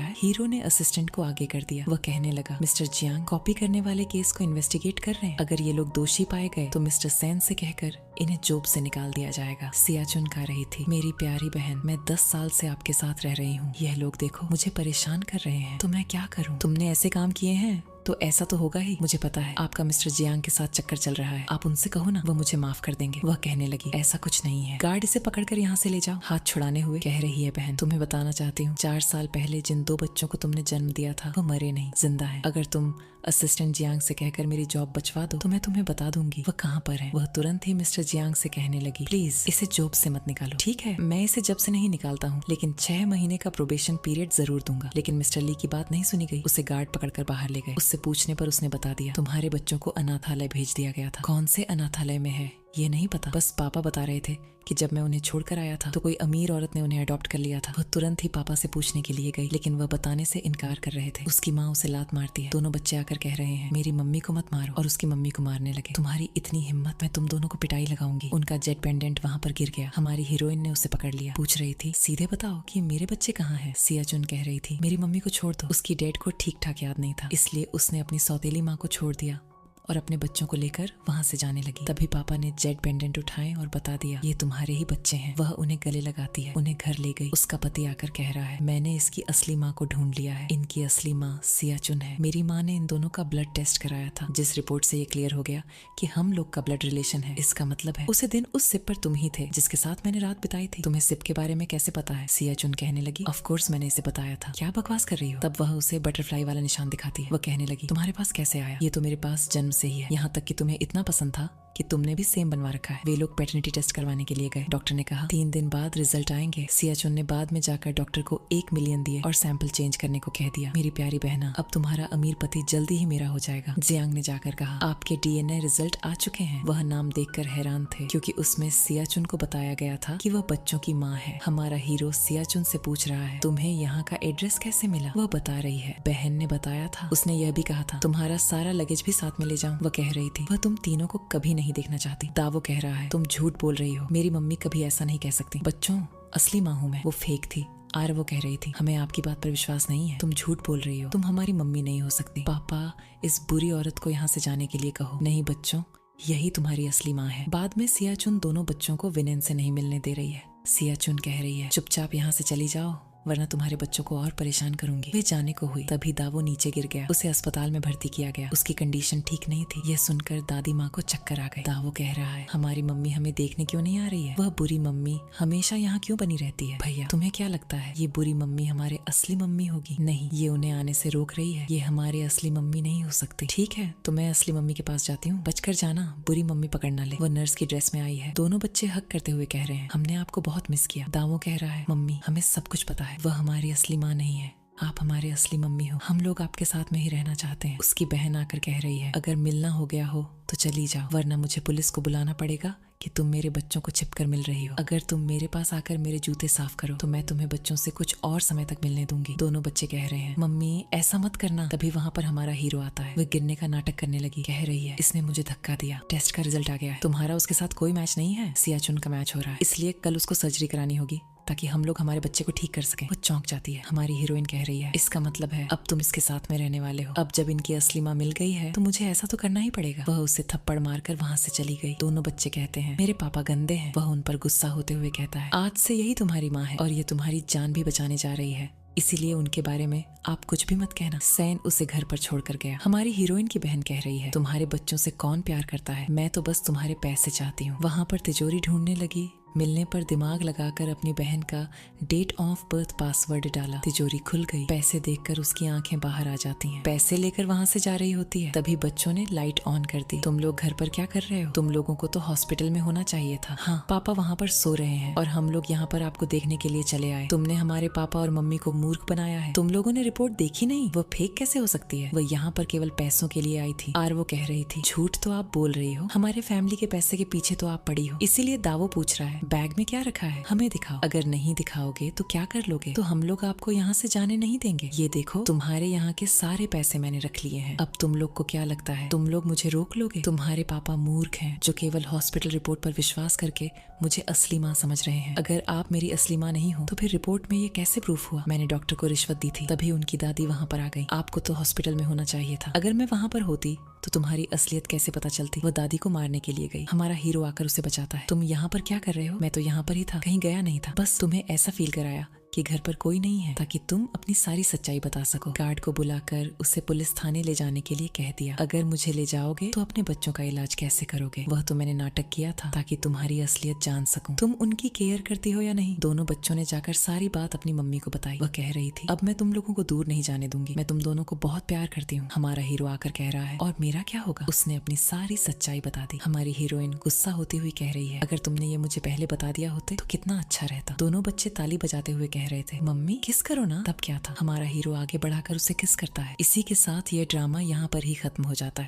है? हीरो ने असिस्टेंट को आगे कर दिया। वह कहने लगा, मिस्टर जियांग कॉपी करने वाले केस को इन्वेस्टिगेट कर रहे हैं। अगर ये लोग दोषी पाए गए तो मिस्टर सेन से कहकर इन्हें जॉब से निकाल दिया जाएगा। सिया चुन कह रही थी, मेरी प्यारी बहन, मैं 10 साल से आपके साथ रह रही हूँ। यह लोग देखो मुझे परेशान कर रहे हैं, तो मैं क्या करूँ? तुमने ऐसे काम किए हैं तो ऐसा तो होगा ही। मुझे पता है आपका मिस्टर जियांग के साथ चक्कर चल रहा है। आप उनसे कहो ना, वो मुझे माफ कर देंगे। वह कहने लगी, ऐसा कुछ नहीं है। गार्ड इसे पकड़कर यहाँ से ले जाओ। हाथ छुड़ाने हुए कह रही है, बहन तुम्हें बताना चाहती हूँ, 4 साल पहले जिन 2 बच्चों को तुमने जन्म दिया था वो मरे नहीं, जिंदा है। अगर तुम असिस्टेंट जियांग से कहकर मेरी जॉब बचवा दो तो मैं तुम्हें बता दूंगी वह कहाँ पर है। वह तुरंत ही मिस्टर जियांग से कहने लगी, प्लीज इसे जॉब से मत निकालो। ठीक है, मैं इसे जब से नहीं निकालता हूँ, लेकिन 6 महीने का प्रोबेशन पीरियड जरूर दूंगा। लेकिन मिस्टर ली की बात नहीं सुनी गई। उसे गार्ड पकड़कर बाहर ले गए। उससे पूछने पर उसने बता दिया, तुम्हारे बच्चों को अनाथालय भेज दिया गया था। कौन से अनाथालय में है ये नहीं पता, बस पापा बता रहे थे कि जब मैं उन्हें छोड़कर आया था तो कोई अमीर औरत ने उन्हें अडॉप्ट कर लिया था। वह तुरंत ही पापा से पूछने के लिए गई, लेकिन वह बताने से इनकार कर रहे थे। उसकी माँ उसे लात मारती है। दोनों बच्चे आकर कह रहे हैं, मेरी मम्मी को मत मारो, और उसकी मम्मी को मारने लगे। तुम्हारी इतनी हिम्मत, मैं तुम दोनों को पिटाई लगाऊंगी। उनका जेट पेंडेंट वहाँ पर गिर गया। हमारी हीरोइन ने उसे पकड़ लिया। पूछ रही थी, सीधे बताओ कि मेरे बच्चे कहाँ हैं? सिया चुन कह रही थी, मेरी मम्मी को छोड़ दो। उसकी डेड को ठीक ठाक याद नहीं था, इसलिए उसने अपनी सौतेली माँ को छोड़ दिया और अपने बच्चों को लेकर वहाँ से जाने लगी। तभी पापा ने जेट पेंडेंट उठाए और बता दिया, ये तुम्हारे ही बच्चे हैं। वह उन्हें गले लगाती है, उन्हें घर ले गई। उसका पति आकर कह रहा है, मैंने इसकी असली माँ को ढूंढ लिया है। इनकी असली माँ सिया चुन है। मेरी माँ ने इन दोनों का ब्लड टेस्ट कराया था, जिस रिपोर्ट से ये क्लियर हो गया कि हम लोग का ब्लड रिलेशन है। इसका मतलब है उसे दिन उस सिप पर तुम ही थे जिसके साथ मैंने रात बिताई थी। तुम्हें सिप के बारे में कैसे पता है? सिया चुन कहने लगी, ऑफ कोर्स मैंने इसे बताया था। क्या बकवास कर रही हो? तब वह उसे बटरफ्लाई वाला निशान दिखाती है। वह कहने लगी, तुम्हारे पास कैसे आया? ये तो मेरे पास जन्म से ही है। यहाँ तक कि तुम्हें इतना पसंद था कि तुमने भी सेम बनवा रखा है। वे लोग पैटर्निटी टेस्ट करवाने के लिए गए। डॉक्टर ने कहा 3 दिन बाद रिजल्ट आएंगे। सिया चुन ने बाद में जाकर डॉक्टर को 1 मिलियन दिए और सैंपल चेंज करने को कह दिया। मेरी प्यारी बहना, अब तुम्हारा अमीर पति जल्दी ही मेरा हो जाएगा। जियांग ने जाकर कहा, आपके डीएनए रिजल्ट आ चुके हैं। वह नाम देखकर हैरान थे, क्योंकि उसमें सिया चुन को बताया गया था कि वह बच्चों की माँ है। हमारा हीरो सिया चुन से पूछ रहा है, तुम्हें यहाँ का एड्रेस कैसे मिला? वह बता रही है, बहन ने बताया था। उसने यह भी कहा था, तुम्हारा सारा लगेज भी साथ में ले जाऊं। वह कह रही थी, वह तुम तीनों को कभी नहीं देखना चाहती। वो कह रहा है, तुम झूठ बोल रही हो, मेरी मम्मी कभी ऐसा नहीं कह सकती। बच्चों, असली माँ हूँ मैं। वो फेक थी। वो कह रही थी, हमें आपकी बात पर विश्वास नहीं है। तुम झूठ बोल रही हो, तुम हमारी मम्मी नहीं हो सकती। पापा, इस बुरी औरत को यहाँ से जाने के लिए कहो। नहीं बच्चों, यही तुम्हारी असली माँ है। बाद में सिया चुन दोनों बच्चों को विनेन से नहीं मिलने दे रही है। सिया चुन कह रही है, चुपचाप यहाँ से चली जाओ, वरना तुम्हारे बच्चों को और परेशान करूंगी। वे जाने को हुई, तभी दावो नीचे गिर गया। उसे अस्पताल में भर्ती किया गया। उसकी कंडीशन ठीक नहीं थी। यह सुनकर दादी माँ को चक्कर आ गए। दावो कह रहा है, हमारी मम्मी हमें देखने क्यों नहीं आ रही है? वह बुरी मम्मी हमेशा यहाँ क्यों बनी रहती है? भैया, तुम्हें क्या लगता है ये बुरी मम्मी हमारे असली मम्मी होगी? नहीं, ये उन्हें आने से रोक रही है। ये हमारे असली मम्मी नहीं हो सकती। ठीक है, तो मैं असली मम्मी के पास जाती हूँ। बचकर जाना, बुरी मम्मी पकड़ ना ले। वह नर्स की ड्रेस में आई है। दोनों बच्चे हक करते हुए कह रहे हैं, हमने आपको बहुत मिस किया। दावो कह रहा है, मम्मी हमें सब कुछ पता है, वह हमारी असली माँ नहीं है। आप हमारे असली मम्मी हो, हम लोग आपके साथ में ही रहना चाहते हैं। उसकी बहन आकर कह रही है, अगर मिलना हो गया हो तो चली जाओ, वरना मुझे पुलिस को बुलाना पड़ेगा कि तुम मेरे बच्चों को छिपकर मिल रही हो। अगर तुम मेरे पास आकर मेरे जूते साफ करो तो मैं तुम्हें बच्चों से कुछ और समय तक मिलने दूंगी। दोनों बच्चे कह रहे हैं, मम्मी ऐसा मत करना। तभी वहाँ पर हमारा हीरो आता है। वह गिरने का नाटक करने लगी। कह रही है, इसने मुझे धक्का दिया, टेस्ट का रिजल्ट आ गया है, तुम्हारा उसके साथ कोई मैच नहीं है, सियाचुन का मैच हो रहा है, इसलिए कल उसको सर्जरी करानी होगी ताकि हम लोग हमारे बच्चे को ठीक कर सकें। वो चौंक जाती है। हमारी हीरोइन कह रही है, इसका मतलब है अब तुम इसके साथ में रहने वाले हो। अब जब इनकी असली माँ मिल गई है तो मुझे ऐसा तो करना ही पड़ेगा। वह उसे थप्पड़ मारकर वहाँ से चली गई। दोनों बच्चे कहते हैं, मेरे पापा गंदे हैं। वह उन पर गुस्सा होते हुए कहता है, आज से यही तुम्हारी माँ है और ये तुम्हारी जान भी बचाने जा रही है, इसीलिए उनके बारे में आप कुछ भी मत कहना। सैन उसे घर पर छोड़कर गया। हमारी हीरोइन की बहन कह रही है, तुम्हारे बच्चों से कौन प्यार करता है, मैं तो बस तुम्हारे पैसे चाहती हूँ। वहाँ पर तिजोरी ढूंढने लगी। मिलने पर दिमाग लगाकर अपनी बहन का डेट ऑफ बर्थ पासवर्ड डाला। तिजोरी खुल गई। पैसे देखकर उसकी आंखें बाहर आ जाती हैं। पैसे लेकर वहाँ से जा रही होती है, तभी बच्चों ने लाइट ऑन कर दी। तुम लोग घर पर क्या कर रहे हो? तुम लोगों को तो हॉस्पिटल में होना चाहिए था। हाँ, पापा वहाँ पर सो रहे हैं और हम लोग यहाँ पर आपको देखने के लिए चले आए। तुमने हमारे पापा और मम्मी को मूर्ख बनाया है। तुम लोगों ने रिपोर्ट देखी नहीं? वो फेक कैसे हो सकती है? वो यहाँ पर केवल पैसों के लिए आई थी। और वो कह रही थी, झूठ तो आप बोल रही हो, हमारे फैमिली के पैसे के पीछे तो आप पड़ी हो, इसीलिए दावो पूछ रहा है। बैग में क्या रखा है, हमें दिखाओ। अगर नहीं दिखाओगे तो क्या कर लोगे? तो हम लोग आपको यहाँ से जाने नहीं देंगे। ये देखो, तुम्हारे यहाँ के सारे पैसे मैंने रख लिए हैं। अब तुम लोग को क्या लगता है, तुम लोग मुझे रोक लोगे? तुम्हारे पापा मूर्ख हैं जो केवल हॉस्पिटल रिपोर्ट पर विश्वास करके मुझे असली माँ समझ रहे हैं। अगर आप मेरी असली माँ नहीं हो तो फिर रिपोर्ट में ये कैसे प्रूफ हुआ? मैंने डॉक्टर को रिश्वत दी थी। तभी उनकी दादी वहाँ पर आ गई। आपको तो हॉस्पिटल में होना चाहिए था। अगर मैं वहाँ पर होती तो तुम्हारी असलियत कैसे पता चलती? वो दादी को मारने के लिए गई। हमारा हीरो आकर उसे बचाता है। तुम यहाँ पर क्या कर रहे हो? मैं तो यहाँ पर ही था, कहीं गया नहीं था। बस तुम्हें ऐसा फील कराया कि घर पर कोई नहीं है ताकि तुम अपनी सारी सच्चाई बता सको। गार्ड को बुलाकर उसे पुलिस थाने ले जाने के लिए कह दिया। अगर मुझे ले जाओगे तो अपने बच्चों का इलाज कैसे करोगे? वह तो मैंने नाटक किया था ताकि तुम्हारी असलियत जान सकूं। तुम उनकी केयर करती हो या नहीं? दोनों बच्चों ने जाकर सारी बात अपनी मम्मी को बताई। वह कह रही थी, अब मैं तुम लोगों को दूर नहीं जाने दूंगी, मैं तुम दोनों को बहुत प्यार करती हूँ। हमारा हीरो आकर कह रहा है, और मेरा क्या होगा? उसने अपनी सारी सच्चाई बता दी। हमारी हीरोइन गुस्सा होती हुई कह रही है, अगर तुमने ये मुझे पहले बता दिया होते तो कितना अच्छा रहता। दोनों बच्चे ताली बजाते हुए कह रहे थे, मम्मी किस करो ना। तब क्या था, हमारा हीरो आगे बढ़ाकर उसे किस करता है। इसी के साथ ये ड्रामा यहाँ पर ही खत्म हो जाता है।